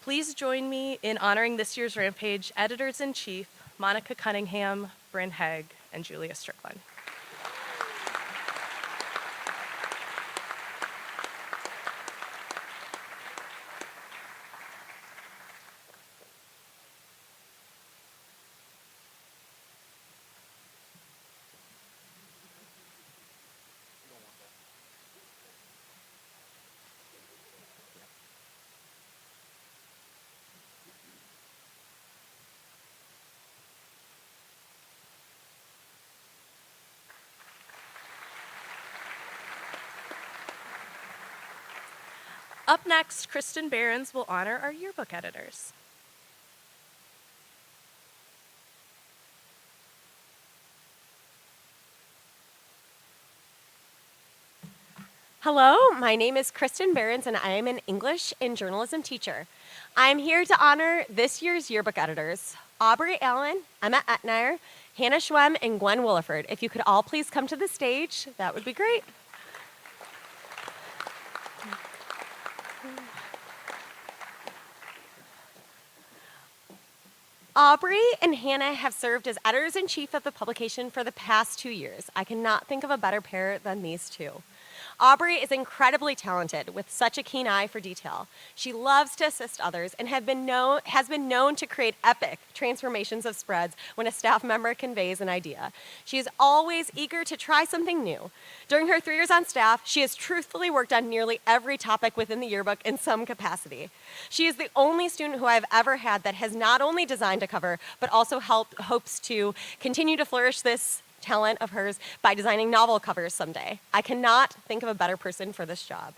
Please join me in honoring this year's Rampage Editors-in-Chief, Monica Cunningham, Bryn Hegg, and Julia Strickland. Up next, Kristen Behrens will honor our yearbook editors. Hello, my name is Kristen Behrens, and I am an English and journalism teacher. I'm here to honor this year's yearbook editors, Aubrey Allen, Emma Etnier, Hannah Schwem, and Gwen Williford. If you could all please come to the stage, that would be great. Aubrey and Hannah have served as editors-in-chief of the publication for the past 2 years. I cannot think of a better pair than these two. Aubrey is incredibly talented with such a keen eye for detail. She loves to assist others and has been known to create epic transformations of spreads when a staff member conveys an idea. She is always eager to try something new. During her 3 years on staff, she has truthfully worked on nearly every topic within the yearbook in some capacity. She is the only student who I have ever had that has not only designed a cover, but also hopes to continue to flourish this talent of hers by designing novel covers someday. I cannot think of a better person for this job.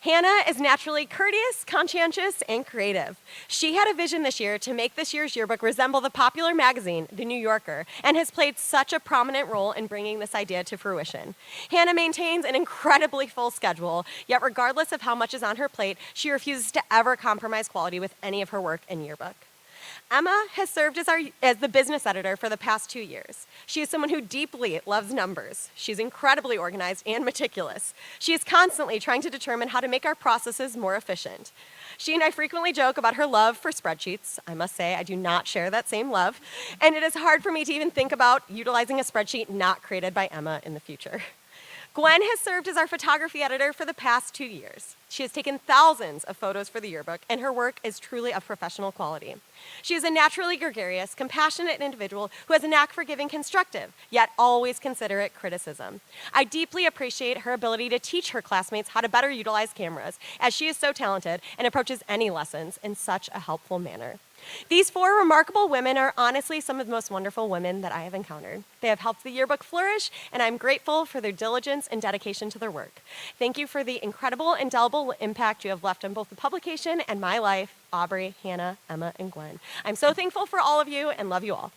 Hannah is naturally courteous, conscientious, and creative. She had a vision this year to make this year's yearbook resemble the popular magazine, The New Yorker, and has played such a prominent role in bringing this idea to fruition. Hannah maintains an incredibly full schedule, yet regardless of how much is on her plate, she refuses to ever compromise quality with any of her work in yearbook. Emma has served as the business editor for the past 2 years. She is someone who deeply loves numbers. She's incredibly organized and meticulous. She is constantly trying to determine how to make our processes more efficient. She and I frequently joke about her love for spreadsheets. I must say, I do not share that same love. And it is hard for me to even think about utilizing a spreadsheet not created by Emma in the future. Gwen has served as our photography editor for the past 2 years. She has taken thousands of photos for the yearbook, and her work is truly of professional quality. She is a naturally gregarious, compassionate individual who has a knack for giving constructive, yet always considerate criticism. I deeply appreciate her ability to teach her classmates how to better utilize cameras, as she is so talented and approaches any lessons in such a helpful manner. These 4 remarkable women are honestly some of the most wonderful women that I have encountered. They have helped the yearbook flourish, and I'm grateful for their diligence and dedication to their work. Thank you for the incredible, indelible impact you have left on both the publication and my life, Aubrey, Hannah, Emma, and Gwen. I'm so thankful for all of you and love you all.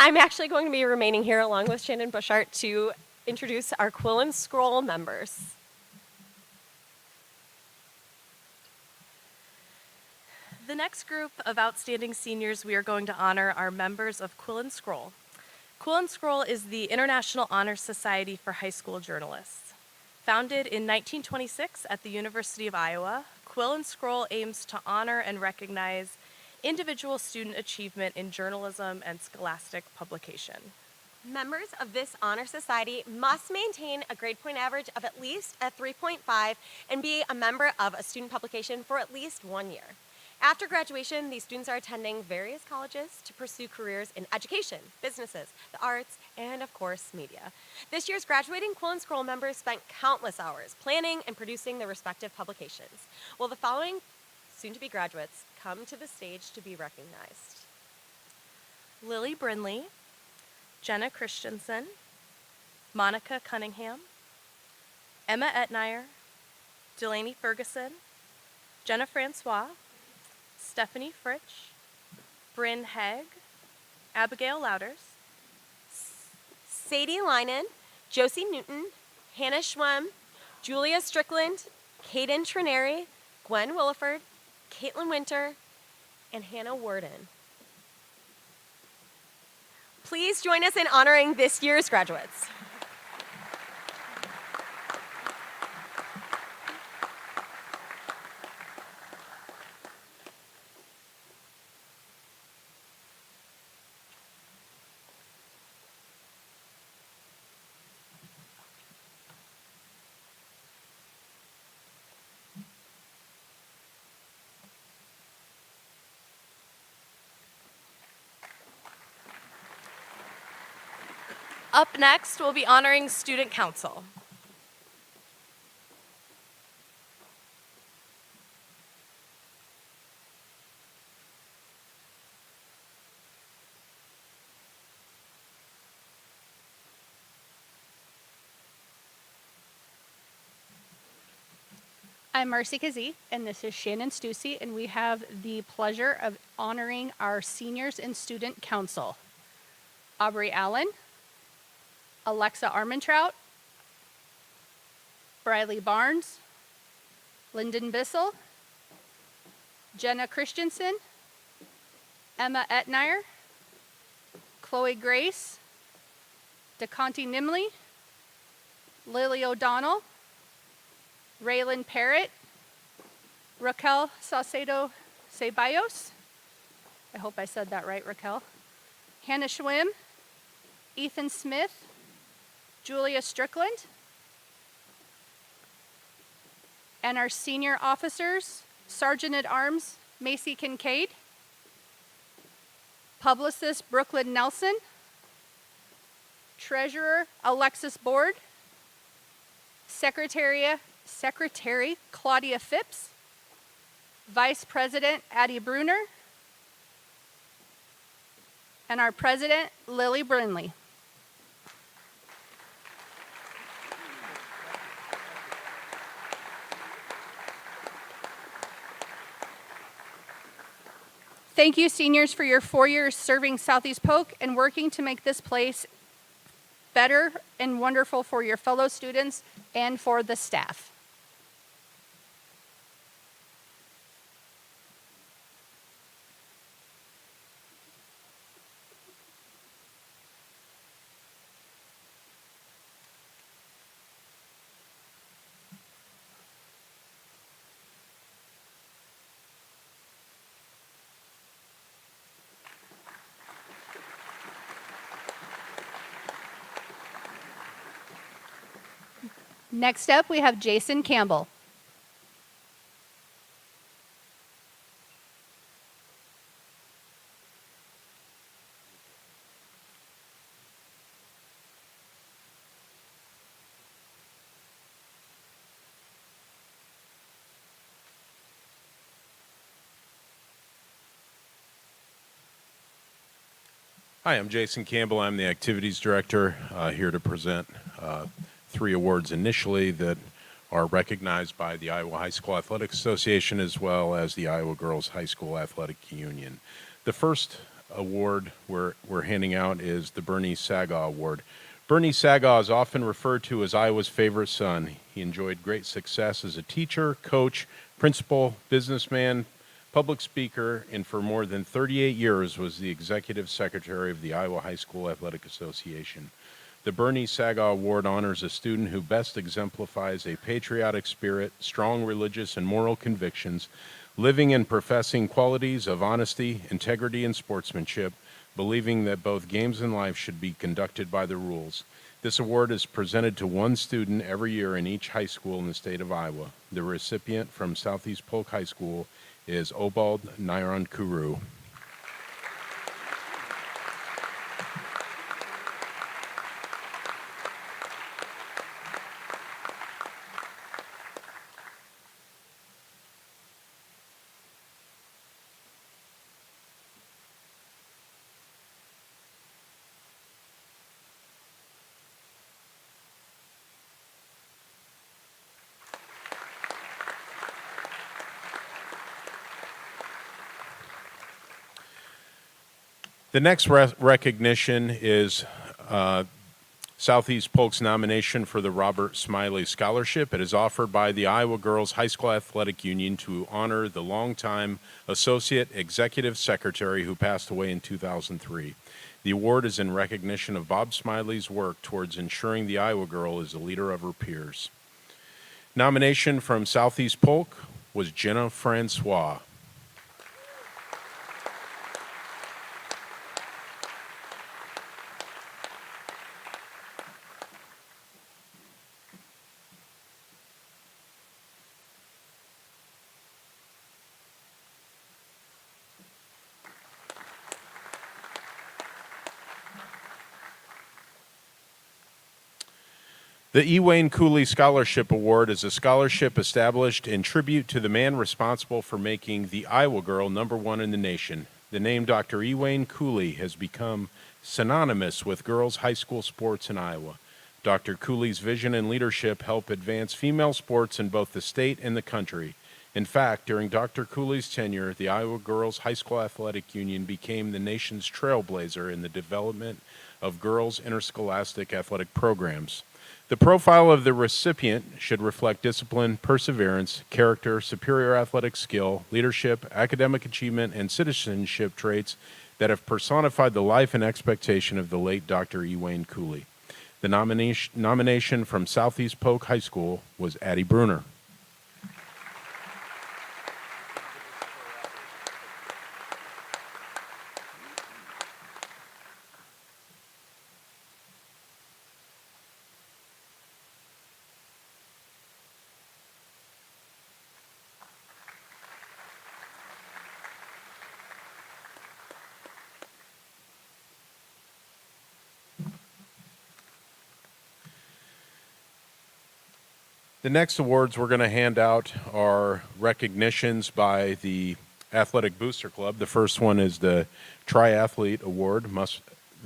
I'm actually going to be remaining here along with Shannon Bushart to introduce our Quill and Scroll members. The next group of outstanding seniors we are going to honor are members of Quill and Scroll. Quill and Scroll is the International Honor Society for High School Journalists. Founded in 1926 at the University of Iowa, Quill and Scroll aims to honor and recognize individual student achievement in journalism and scholastic publication. Members of this honor society must maintain a grade point average of at least a 3.5 and be a member of a student publication for at least 1 year. After graduation, these students are attending various colleges to pursue careers in education, businesses, the arts, and of course, media. This year's graduating Quill and Scroll members spent countless hours planning and producing their respective publications. Will the following soon-to-be graduates come to the stage to be recognized? Lily Brindley, Jenna Christensen, Monica Cunningham, Emma Etnier, Delaney Ferguson, Jenna Francois, Stephanie Fritsch, Bryn Hegg, Abigail Louders, Sadie Linen, Josie Newton, Hannah Schwem, Julia Strickland, Kaden Trineri, Gwen Williford, Caitlin Winter, and Hannah Worden. Please join us in honoring this year's graduates. Up next, we'll be honoring Student Council. I'm Marcy Kazee, and this is Shannon Stussy, and we have the pleasure of honoring our seniors in Student Council. Aubrey Allen, Alexa Armentrout, Briley Barnes, Lyndon Bissell, Jenna Christensen, Emma Etnier, Chloe Grace, DeConti Nimley, Lily O'Donnell, Raylan Parrott, Raquel Saucedo Ceballos, I hope I said that right, Raquel, Hannah Schwim, Ethan Smith, Julia Strickland, and our senior officers, Sergeant at Arms Macy Kincaid, Publicist Brooklyn Nelson, Treasurer Alexis Board, Secretary Claudia Phipps, Vice President Addie Bruner, and our President Lily Brindley. Thank you, seniors, for your 4 years serving Southeast Polk and working to make this place better and wonderful for your fellow students and for the staff. Next up, we have Jason Campbell. Hi, I'm Jason Campbell. I'm the Activities Director here to present 3 awards initially that are recognized by the Iowa High School Athletic Association as well as the Iowa Girls High School Athletic Union. The first award we're handing out is the Bernie Sagaw Award. Bernie Sagaw is often referred to as Iowa's favorite son. He enjoyed great success as a teacher, coach, principal, businessman, public speaker, and for more than 38 years was the executive secretary of the Iowa High School Athletic Association. The Bernie Sagaw Award honors a student who best exemplifies a patriotic spirit, strong religious and moral convictions, living and professing qualities of honesty, integrity, and sportsmanship, believing that both games and life should be conducted by the rules. This award is presented to one student every year in each high school in the state of Iowa. The recipient from Southeast Polk High School is Obald Nairon Kuru. The next recognition is Southeast Polk's nomination for the Robert Smiley Scholarship. It is offered by the Iowa Girls High School Athletic Union to honor the longtime Associate Executive Secretary who passed away in 2003. The award is in recognition of Bob Smiley's work towards ensuring the Iowa girl is a leader of her peers. Nomination from Southeast Polk was Jenna Francois. The E. Wayne Cooley Scholarship Award is a scholarship established in tribute to the man responsible for making the Iowa girl #1 in the nation. The name Dr. E. Wayne Cooley has become synonymous with girls' high school sports in Iowa. Dr. Cooley's vision and leadership help advance female sports in both the state and the country. In fact, during Dr. Cooley's tenure, the Iowa Girls High School Athletic Union became the nation's trailblazer in the development of girls' interscholastic athletic programs. The profile of the recipient should reflect discipline, perseverance, character, superior athletic skill, leadership, academic achievement, and citizenship traits that have personified the life and expectation of the late Dr. E. Wayne Cooley. The nomination from Southeast Polk High School was Addie Bruner. The next awards we're going to hand out are recognitions by the Athletic Booster Club. The first one is the Triathlete Award.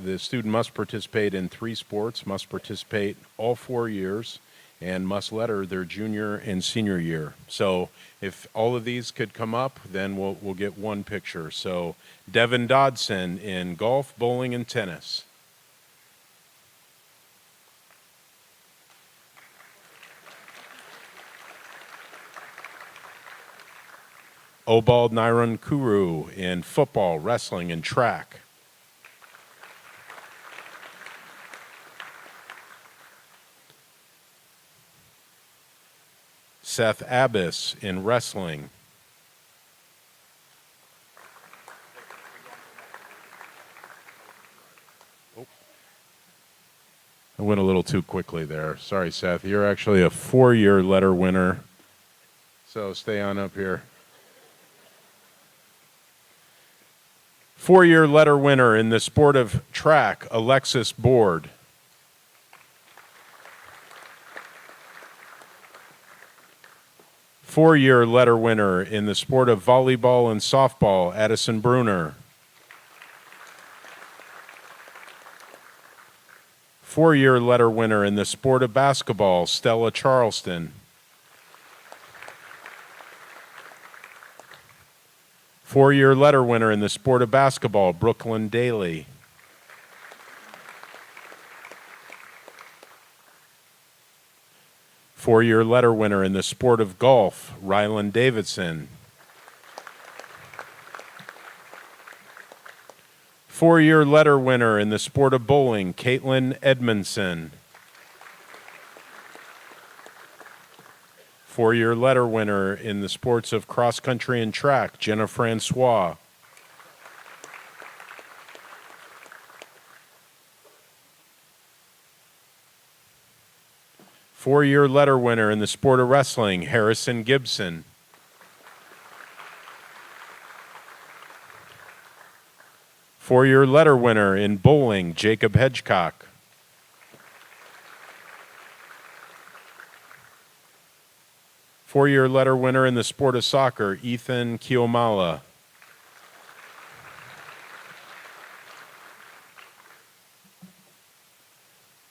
The student must participate in 3 sports, must participate all 4 years, and must letter their junior and senior year. So if all of these could come up, then we'll get one picture. So Devin Dodson in golf, bowling, and tennis. Obald Nairon Kuru in football, wrestling, and track. Seth Abbas in wrestling. I went a little too quickly there. Sorry, Seth. You're actually a 4-year letter winner. So stay on up here. 4-year letter winner in the sport of track, Alexis Board. Four-year letter winner in the sport of volleyball and softball, Addison Bruner. 4-year letter winner in the sport of basketball, Stella Charleston. Four-year letter winner in the sport of basketball, Brooklyn Daly. Four-year letter winner in the sport of golf, Ryland Davidson. Four-year letter winner in the sport of bowling, Caitlin Edmondson. Four-year letter winner in the sports of cross country and track, Jenna Francois. Four-year letter winner in the sport of wrestling, Harrison Gibson. Four-year letter winner in bowling, Jacob Hedgecock. Four-year letter winner in the sport of soccer, Ethan Kiomala.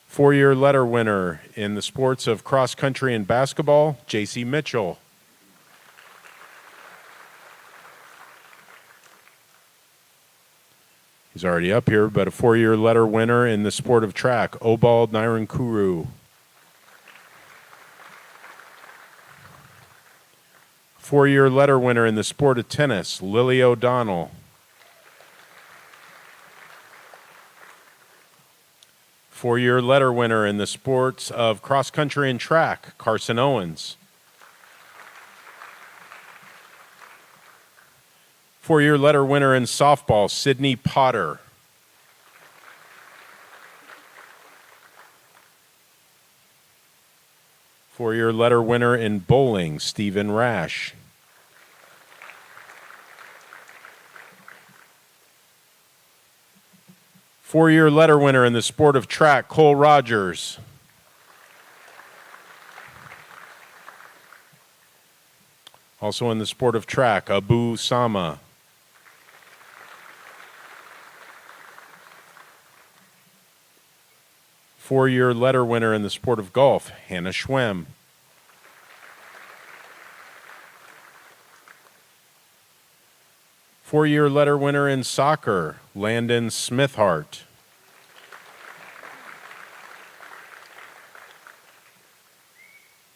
Four-year letter winner in the sports of cross country and basketball, J.C. Mitchell. He's already up here, but a four-year letter winner in the sport of track, Obal Narankuru. Four-year letter winner in the sport of tennis, Lily O'Donnell. Four-year letter winner in the sports of cross country and track, Carson Owens. Four-year letter winner in softball, Sydney Potter. Four-year letter winner in bowling, Stephen Rash. Four-year letter winner in the sport of track, Cole Rogers. Also in the sport of track, Abu Sama. Four-year letter winner in the sport of golf, Hannah Schwem. Four-year letter winner in soccer, Landon Smithhart.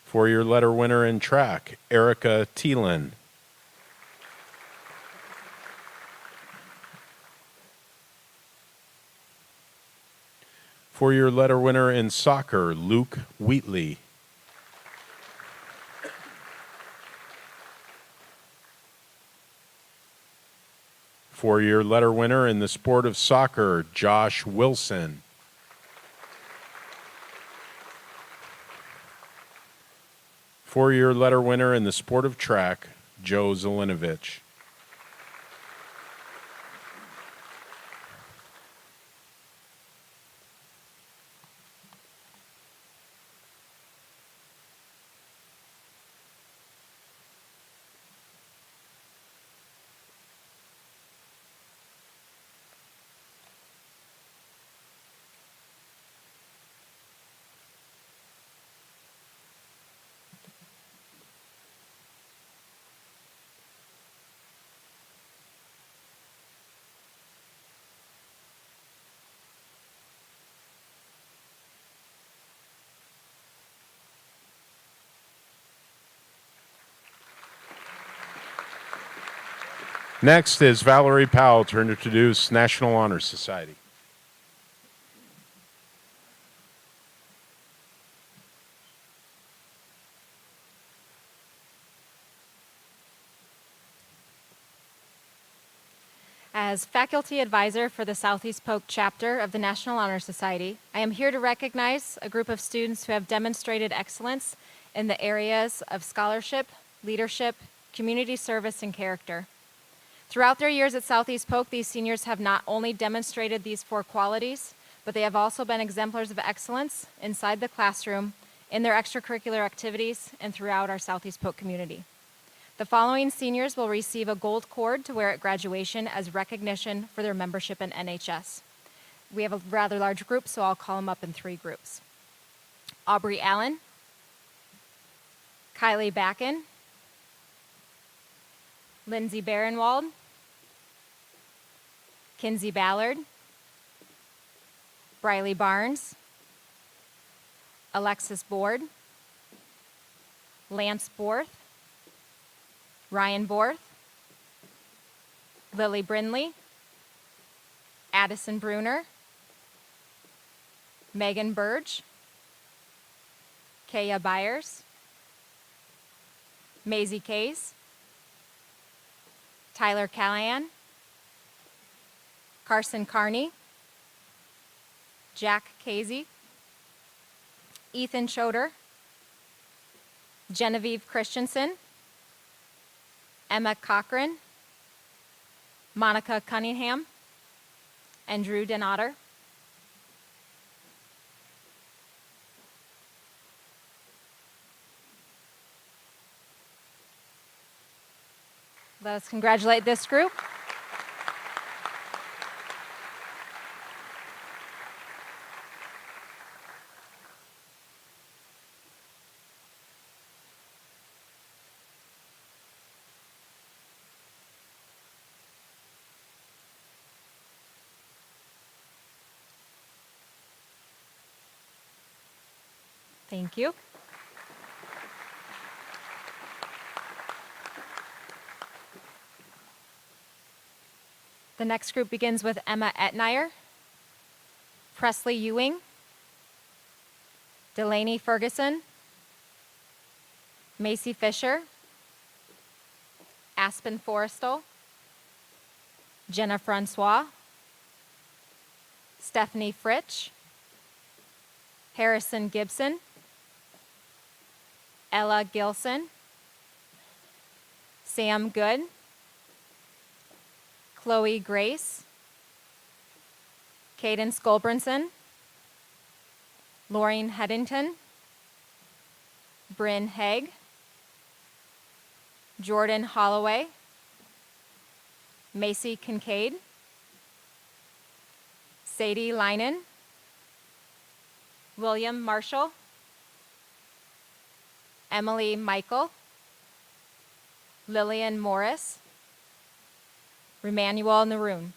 Four-year letter winner in track, Erica Thielen. Four-year letter winner in soccer, Luke Wheatley. Four-year letter winner in the sport of soccer, Josh Wilson. Four-year letter winner in the sport of track, Joe Zelinovich. Next is Valerie Powell to introduce National Honor Society. As faculty advisor for the Southeast Polk chapter of the National Honor Society, I am here to recognize a group of students who have demonstrated excellence in the areas of scholarship, leadership, community service, and character. Throughout their years at Southeast Polk, these seniors have not only demonstrated these four qualities, but they have also been exemplars of excellence inside the classroom, in their extracurricular activities, and throughout our Southeast Polk community. The following seniors will receive a gold cord to wear at graduation as recognition for their membership in NHS. We have a rather large group, so I'll call them up in three groups. Aubrey Allen, Kylie Backen, Lindsay Barenwald, Kinsey Ballard, Briley Barnes, Alexis Board, Lance Borth, Ryan Borth, Lily Brindley, Addison Bruner, Megan Burge, Kaya Byers, Maisie Case, Tyler Callahan, Carson Carney, Jack Casey, Ethan Choder, Genevieve Christensen, Emma Cochran, Monica Cunningham, and Drew Denatter. Let us congratulate this group. Thank you. The next group begins with Emma Etnier, Presley Ewing, Delaney Ferguson, Macy Fisher, Aspen Forrestal, Jenna Francois, Stephanie Fritsch, Harrison Gibson, Ella Gilson, Sam Good, Chloe Grace, Caden Skolbrinson, Lauren Headington, Bryn Haig, Jordan Holloway, Macy Kincaid, Sadie Linen, William Marshall, Emily Michael, Lillian Morris, Remanuel Naroon.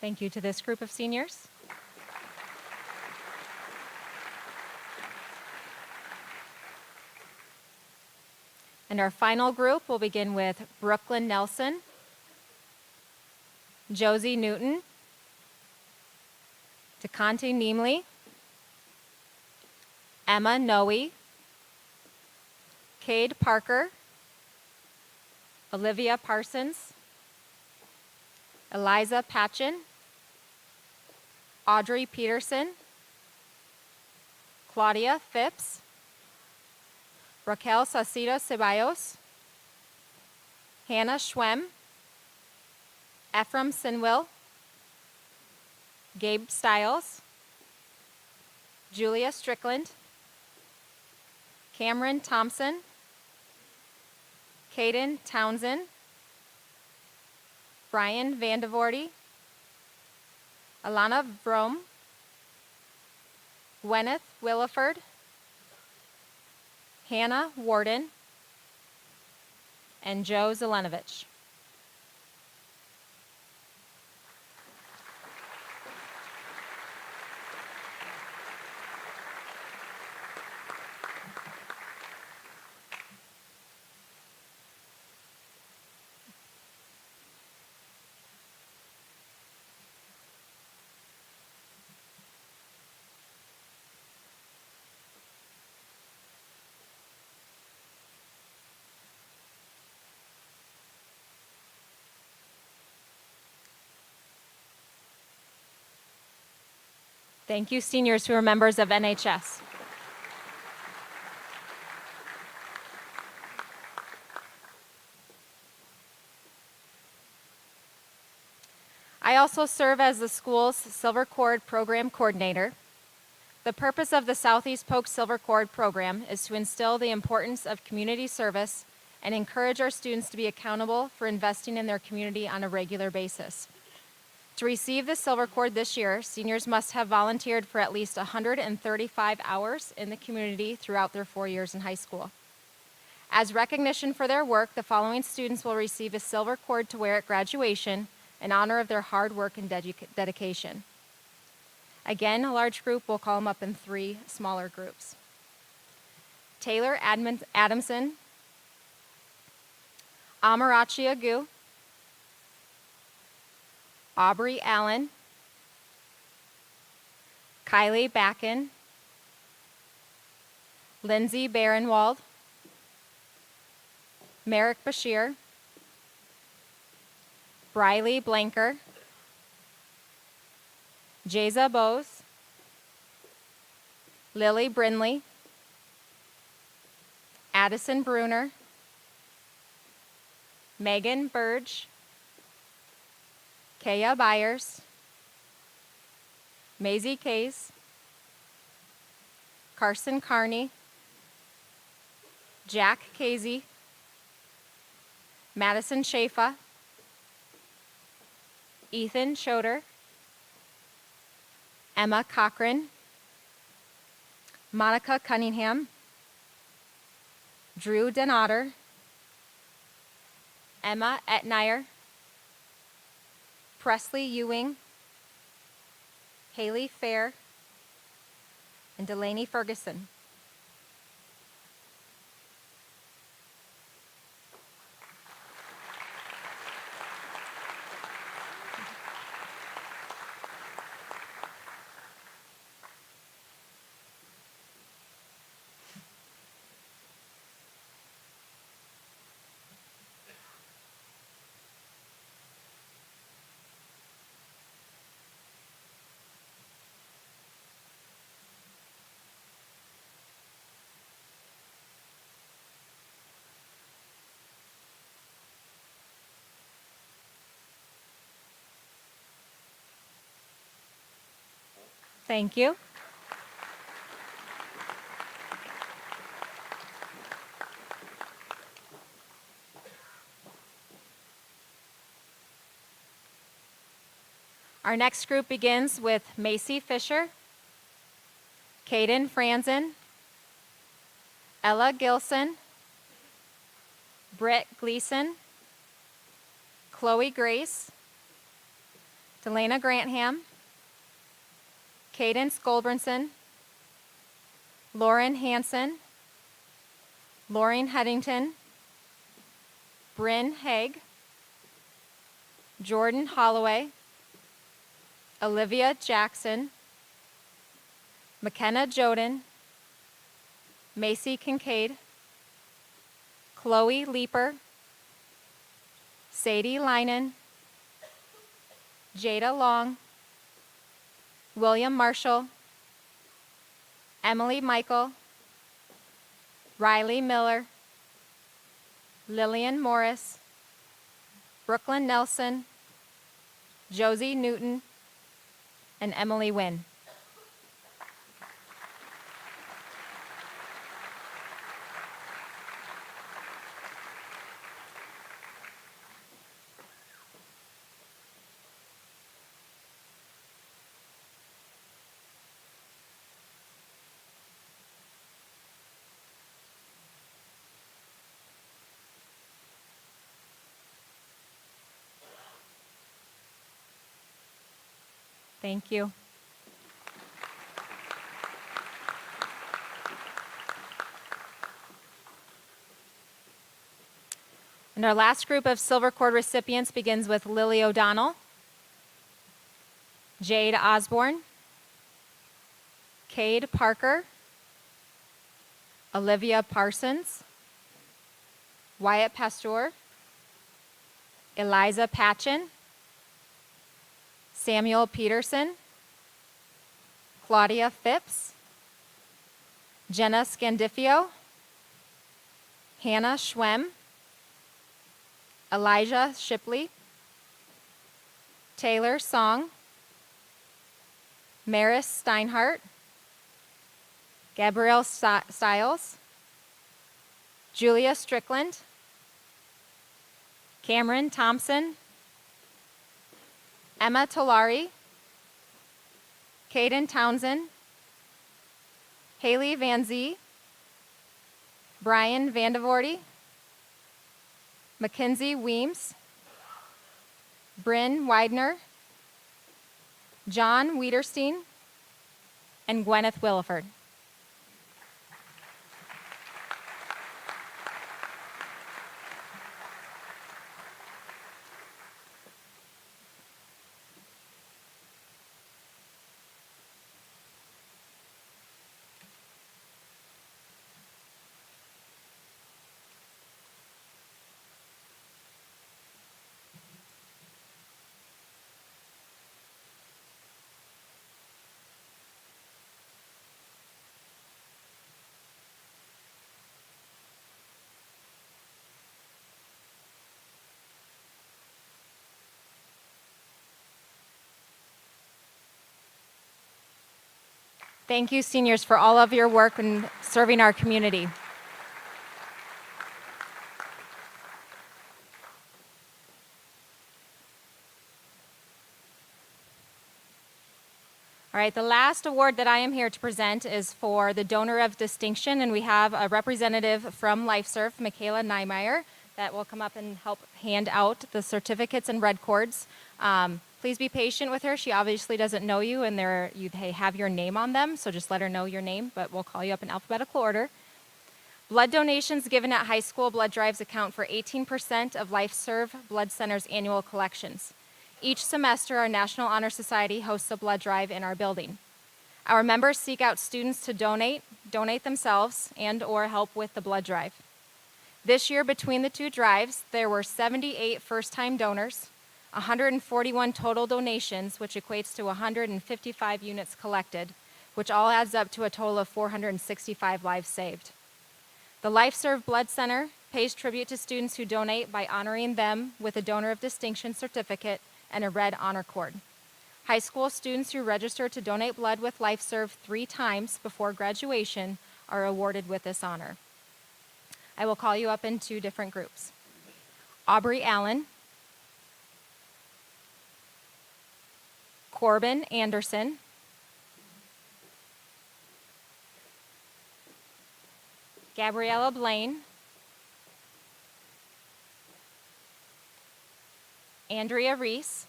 Thank you to this group of seniors. And our final group will begin with Brooklyn Nelson, Josie Newton, DeConte Neemley, Emma Noe, Cade Parker, Olivia Parsons, Eliza Patchen, Audrey Peterson, Claudia Phipps, Raquel Saucedo Ceballos, Hannah Schwem, Ephraim Sinwill, Gabe Stiles, Julia Strickland, Cameron Thompson, Caden Townsend, Brian Vandevoorty, Alana Vrome, Gwyneth Williford, Hannah Warden, and Joe Zelenovich. Thank you, seniors who are members of NHS. I also serve as the school's Silver Cord Program Coordinator. The purpose of the Southeast Polk Silver Cord program is to instill the importance of community service and encourage our students to be accountable for investing in their community on a regular basis. To receive the Silver Cord this year, seniors must have volunteered for at least 135 hours in the community throughout their 4 years in high school. As recognition for their work, the following students will receive a Silver Cord to wear at graduation in honor of their hard work and dedication. Again, a large group will call them up in 3 smaller groups. Taylor Adamson, Amarachi Agu, Aubrey Allen, Kylie Backen, Lindsay Barenwald, Merrick Bashir, Briley Blanker, Jaza Bose, Lily Brinley, Addison Bruner, Megan Burge, Kaya Byers, Maisie Case, Carson Carney, Jack Casey, Madison Schaefa, Ethan Schoder, Emma Cochran, Monica Cunningham, Drew Denader, Emma Etnier, Presley Ewing, Haley Fair, and Delaney Ferguson. Thank you. Our next group begins with Macy Fisher, Caden Franzen, Ella Gilson, Britt Gleason, Chloe Grace, Delana Grantham, Cadence Goldbrinson, Lauren Hansen, Lauren Headington, Bryn Haig, Jordan Holloway, Olivia Jackson, McKenna Joden, Macy Kincaid, Chloe Leeper, Sadie Linen, Jada Long, William Marshall, Emily Michael, Riley Miller, Lillian Morris, Brooklyn Nelson, Josie Newton, and Emily Wynn. Thank you. And our last group of Silver Cord recipients begins with Lily O'Donnell, Jade Osborne, Cade Parker, Olivia Parsons, Wyatt Pasteur, Eliza Patchen, Samuel Peterson, Claudia Phipps, Jenna Scandifio, Hannah Schwem, Elijah Shipley, Taylor Song, Maris Steinhardt, Gabrielle Stiles, Julia Strickland, Cameron Thompson, Emma Tolari, Caden Townsend, Haley Van Zee, Brian Vandevoorty, Mackenzie Weems, Bryn Widener, John Wiederstein, and Gwyneth Williford. Thank you, seniors, for all of your work in serving our community. All right, the last award that I am here to present is for the Donor of Distinction, and we have a representative from LifeServe, Michaela Niemeyer, that will come up and help hand out the certificates and red cords. Please be patient with her. She obviously doesn't know you, and they have your name on them, so just let her know your name, but we'll call you up in alphabetical order. Blood donations given at high school blood drives account for 18% of LifeServe Blood Center's annual collections. Each semester, our National Honor Society hosts a blood drive in our building. Our members seek out students to donate themselves, and/or help with the blood drive. This year, between the two drives, there were 78 first-time donors, 141 total donations, which equates to 155 units collected, which all adds up to a total of 465 lives saved. The LifeServe Blood Center pays tribute to students who donate by honoring them with a Donor of Distinction certificate and a red honor cord. High school students who register to donate blood with LifeServe 3 times before graduation are awarded with this honor. I will call you up in 2 different groups. Aubrey Allen, Corbin Anderson, Gabriella Blaine, Andrea Breeze,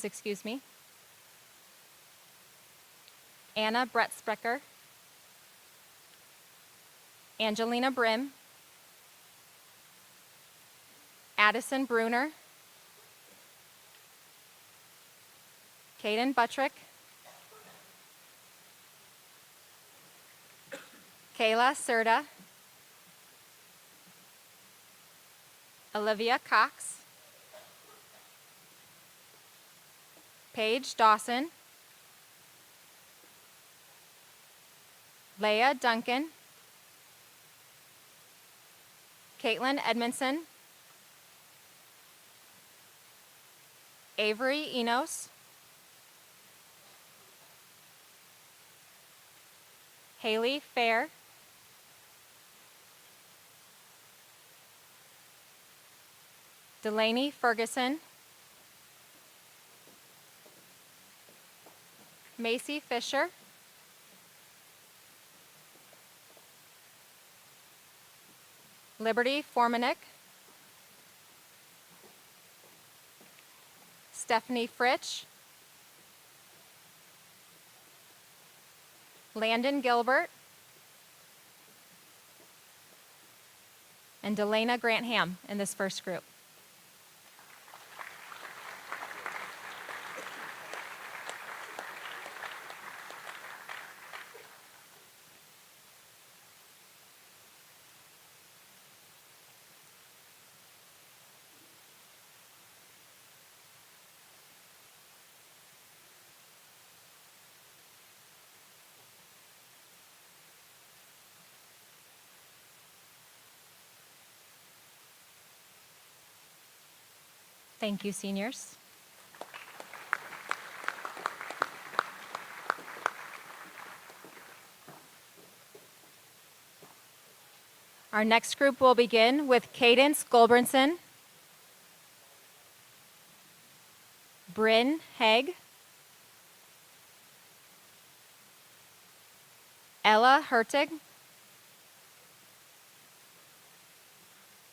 excuse me, Anna Brettsprecher, Angelina Brim, Addison Bruner, Caden Buttrick, Kayla Serta, Olivia Cox, Paige Dawson, Leah Duncan, Caitlin Edmondson, Avery Enos, Haley Fair, Delaney Ferguson, Macy Fisher, Liberty Formanek, Stephanie Fritsch, Landon Gilbert, and Delana Grantham in this first group. Thank you, seniors. Our next group will begin with Cadence Gulbranson, Bryn Haig, Ella Hertig,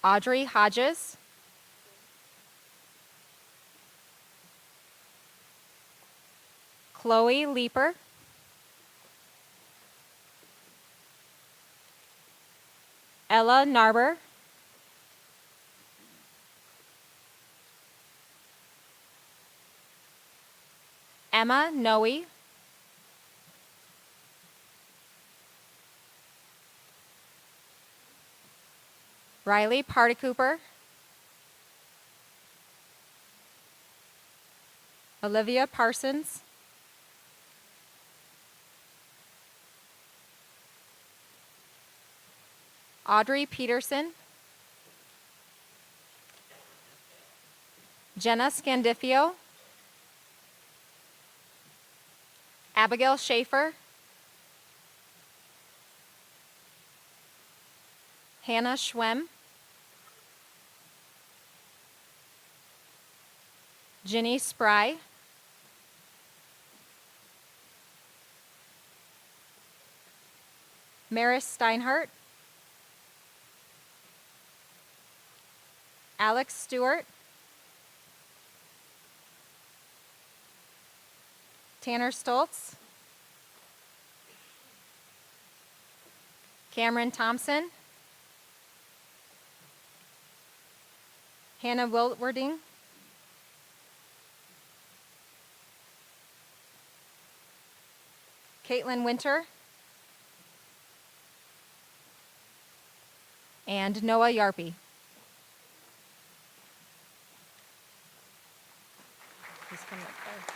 Audrey Hodges, Chloe Leeper, Ella Narber, Emma Noe, Riley Particooper, Olivia Parsons, Audrey Peterson, Jenna Scandifio, Abigail Schaefer, Hannah Schwem, Ginny Spry, Maris Steinhardt, Alex Stewart, Tanner Stoltz, Cameron Thompson, Hannah Wilwarding, Caitlin Winter, and Noah Yarpy. Please come up there.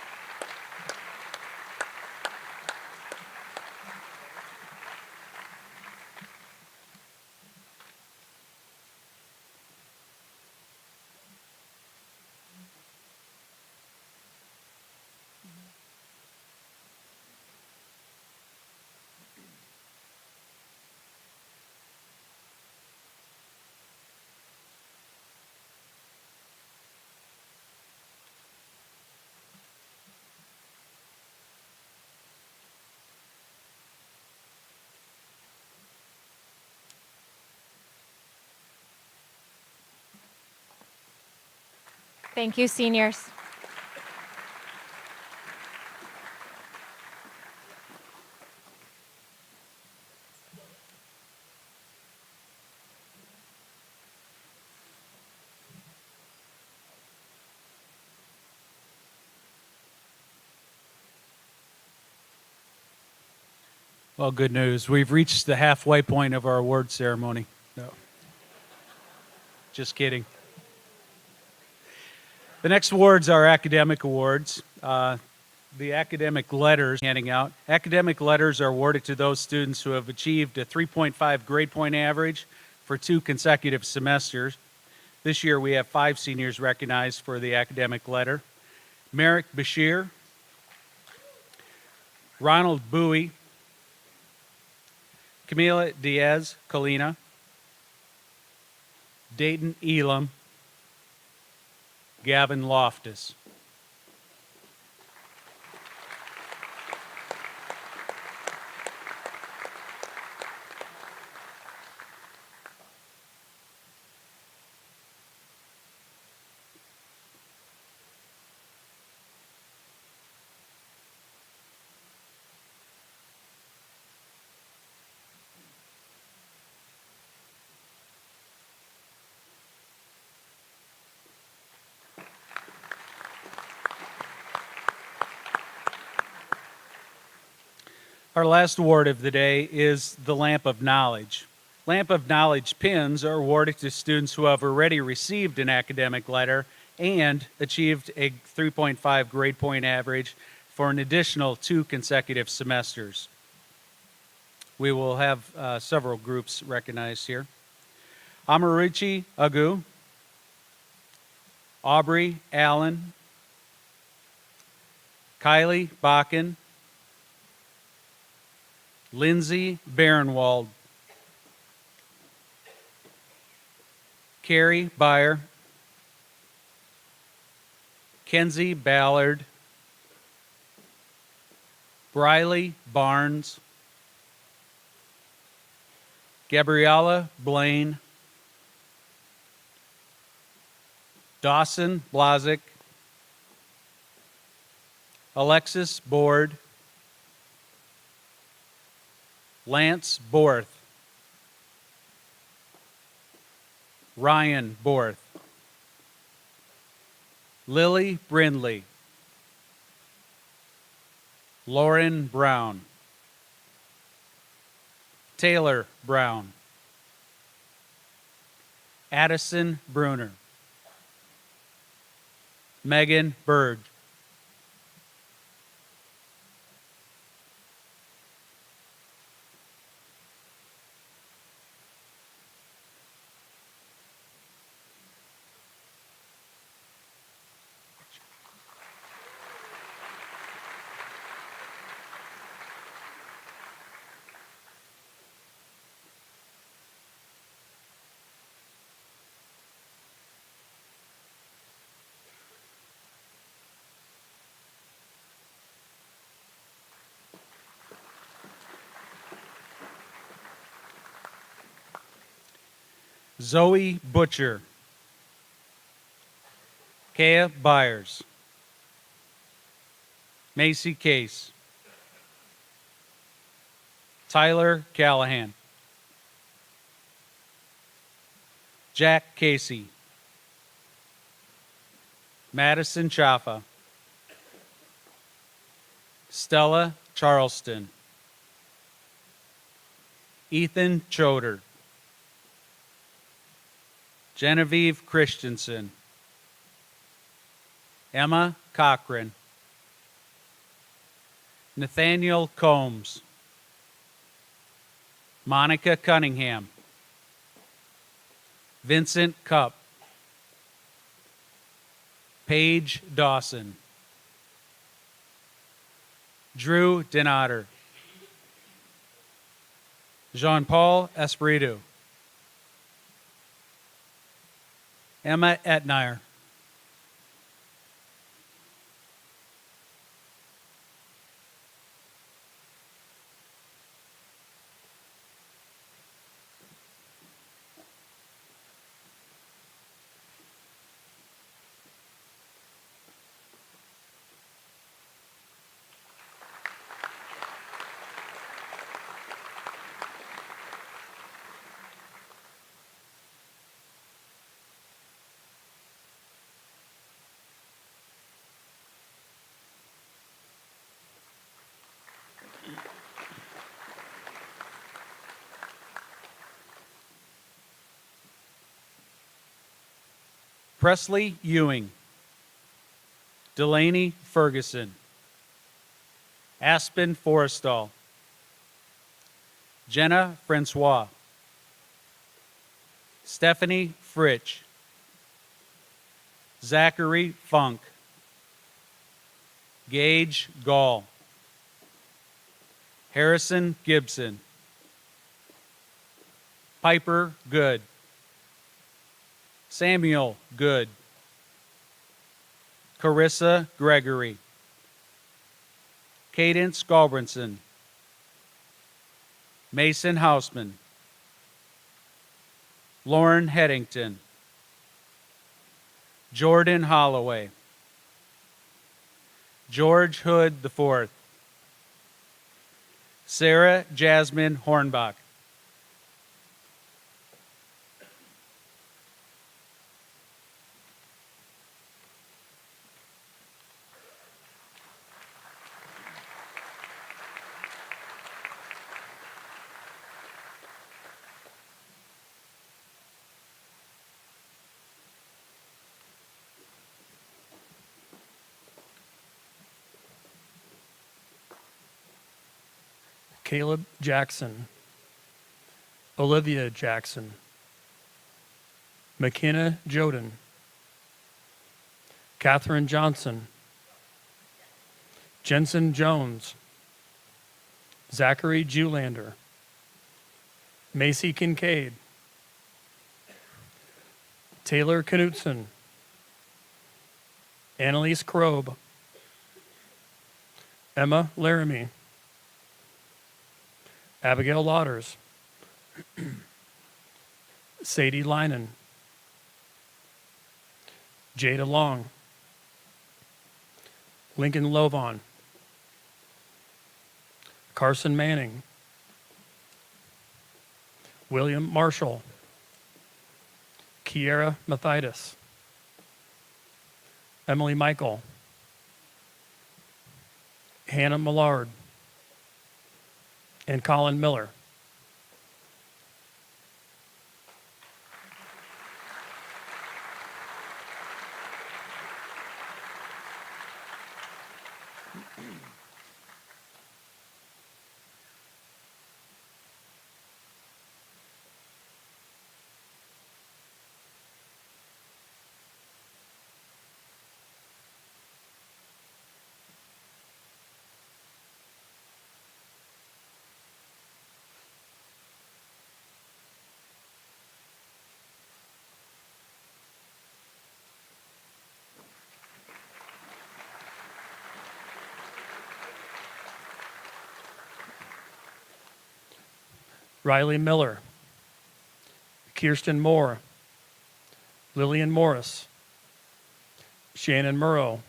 Thank you, seniors. Well, good news. We've reached the halfway point of our award ceremony. No. Just kidding. The next awards are academic awards. The academic letters handing out. Academic letters are awarded to those students who have achieved a 3.5 grade point average for 2 consecutive semesters. This year we have 5 seniors recognized for the academic letter. Merrick Bashir, Ronald Bowie, Camila Diaz Colina, Dayton Elam, Gavin Loftus. Our last award of the day is the Lamp of Knowledge. Lamp of Knowledge pins are awarded to students who have already received an academic letter and achieved a 3.5 grade point average for an additional 2 consecutive semesters. We will have several groups recognized here. Amaruchi Agu, Aubrey Allen, Kylie Bakken, Lindsay Barenwald, Carrie Byer, Kenzie Ballard, Briley Barnes, Gabriella Blaine, Dawson Blazick, Alexis Board, Lance Borth, Ryan Borth, Lily Brindley, Lauren Brown, Taylor Brown, Addison Bruner, Megan Bird, Zoe Butcher, Kaya Byers, Macy Case, Tyler Callahan, Jack Casey, Madison Chaffa, Stella Charleston, Ethan Choder, Genevieve Christensen, Emma Cochran, Nathaniel Combs, Monica Cunningham, Vincent Cupp, Paige Dawson, Drew Denader, Jean-Paul Espiritu, Emma Etnier, Presley Ewing, Delaney Ferguson, Aspen Forrestal, Jenna Francois, Stephanie Fritsch, Zachary Funk, Gage Gall, Harrison Gibson, Piper Good, Samuel Good, Carissa Gregory, Cadence Galbranson, Mason Hausman, Lauren Headington, Jordan Holloway, George Hood IV, Sarah Jasmine Hornbach, Caleb Jackson, Olivia Jackson, McKenna Joden, Catherine Johnson, Jensen Jones, Zachary Julander, Macy Kincaid, Taylor Knutson, Annalise Krob, Emma Laramie, Abigail Lauders, Sadie Linen, Jada Long, Lincoln Lovon, Carson Manning, William Marshall, Kiera Mathidas, Emily Michael, Hannah Millard, and Colin Miller. Riley Miller, Kirsten Moore, Lillian Morris, Shannon Murrow,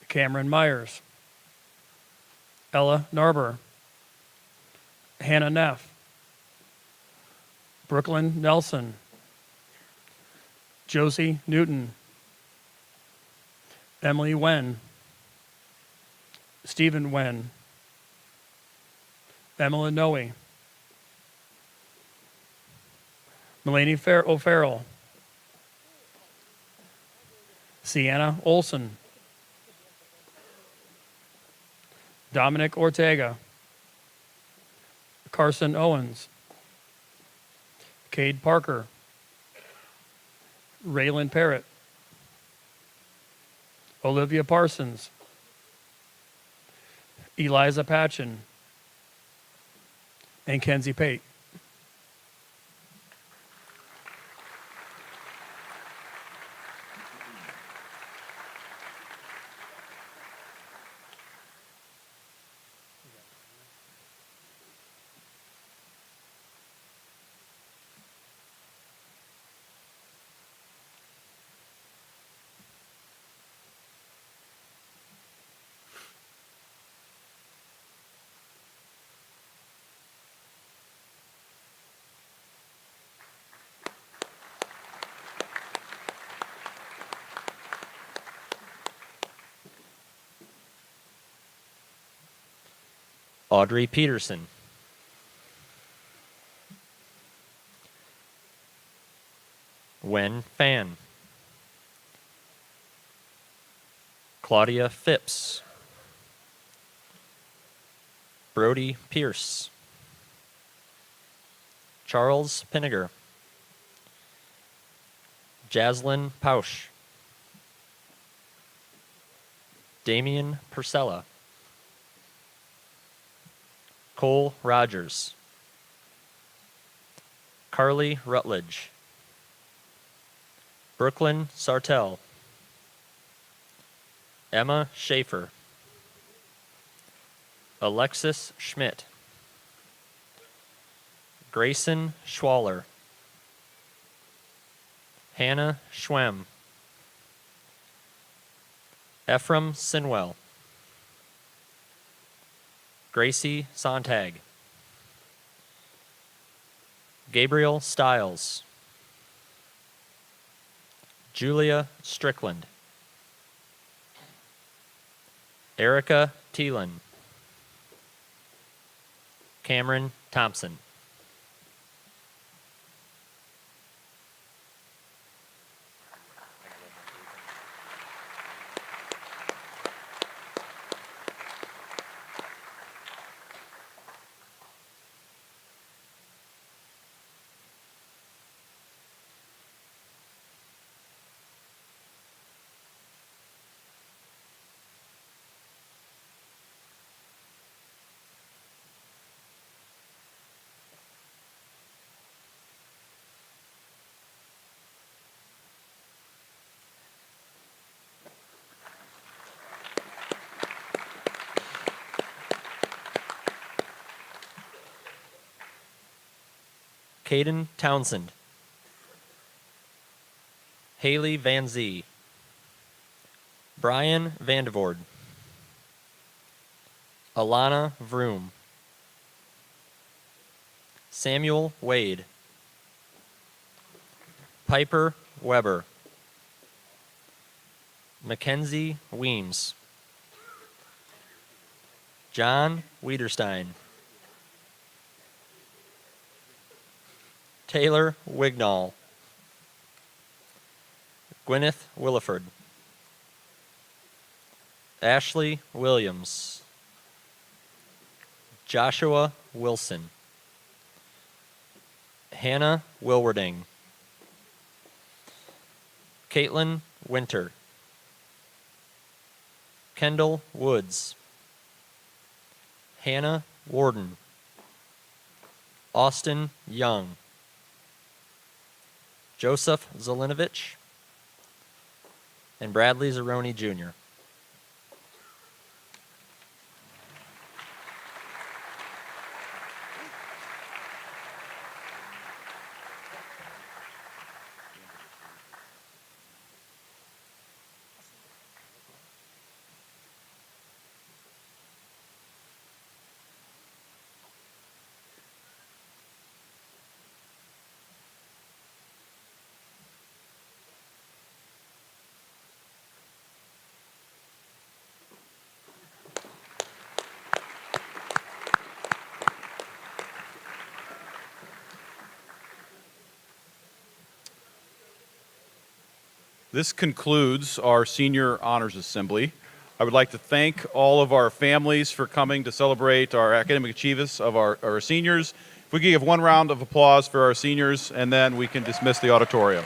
Cameron Myers, Ella Narber, Hannah Neff, Brooklyn Nelson, Josie Newton, Emily Wen, Stephen Wen, Emily Noe, Mulaney O'Farrell, Sienna Olson, Dominic Ortega, Carson Owens, Cade Parker, Raylan Parrott, Olivia Parsons, Eliza Patchen, and Kenzie Pate. Audrey Peterson. Wen Fan. Claudia Phipps. Brody Pierce. Charles Pinniger. Jaslyn Pausch. Damian Purcella. Cole Rogers. Carly Rutledge. Brooklyn Sartell. Emma Schaefer. Alexis Schmidt. Grayson Schwaller. Hannah Schwem. Ephraim Sinwell. Gracie Sontag. Gabriel Stiles. Julia Strickland. Erica Thielen. Cameron Thompson. Caden Townsend, Haley Van Zee, Brian Vandevoord, Alana Vroom, Samuel Wade, Piper Weber, Mackenzie Weems, John Wiederstein, Taylor Wignall, Gwyneth Williford, Ashley Williams, Joshua Wilson, Hannah Wilwarding, Caitlin Winter, Kendall Woods, Hannah Warden, Austin Young, Joseph Zelinovich, and Bradley Zeroni Jr. This concludes our Senior Honors Assembly. I would like to thank all of our families for coming to celebrate our academic achievements of our seniors. If we could give one round of applause for our seniors, and then we can dismiss the auditorium.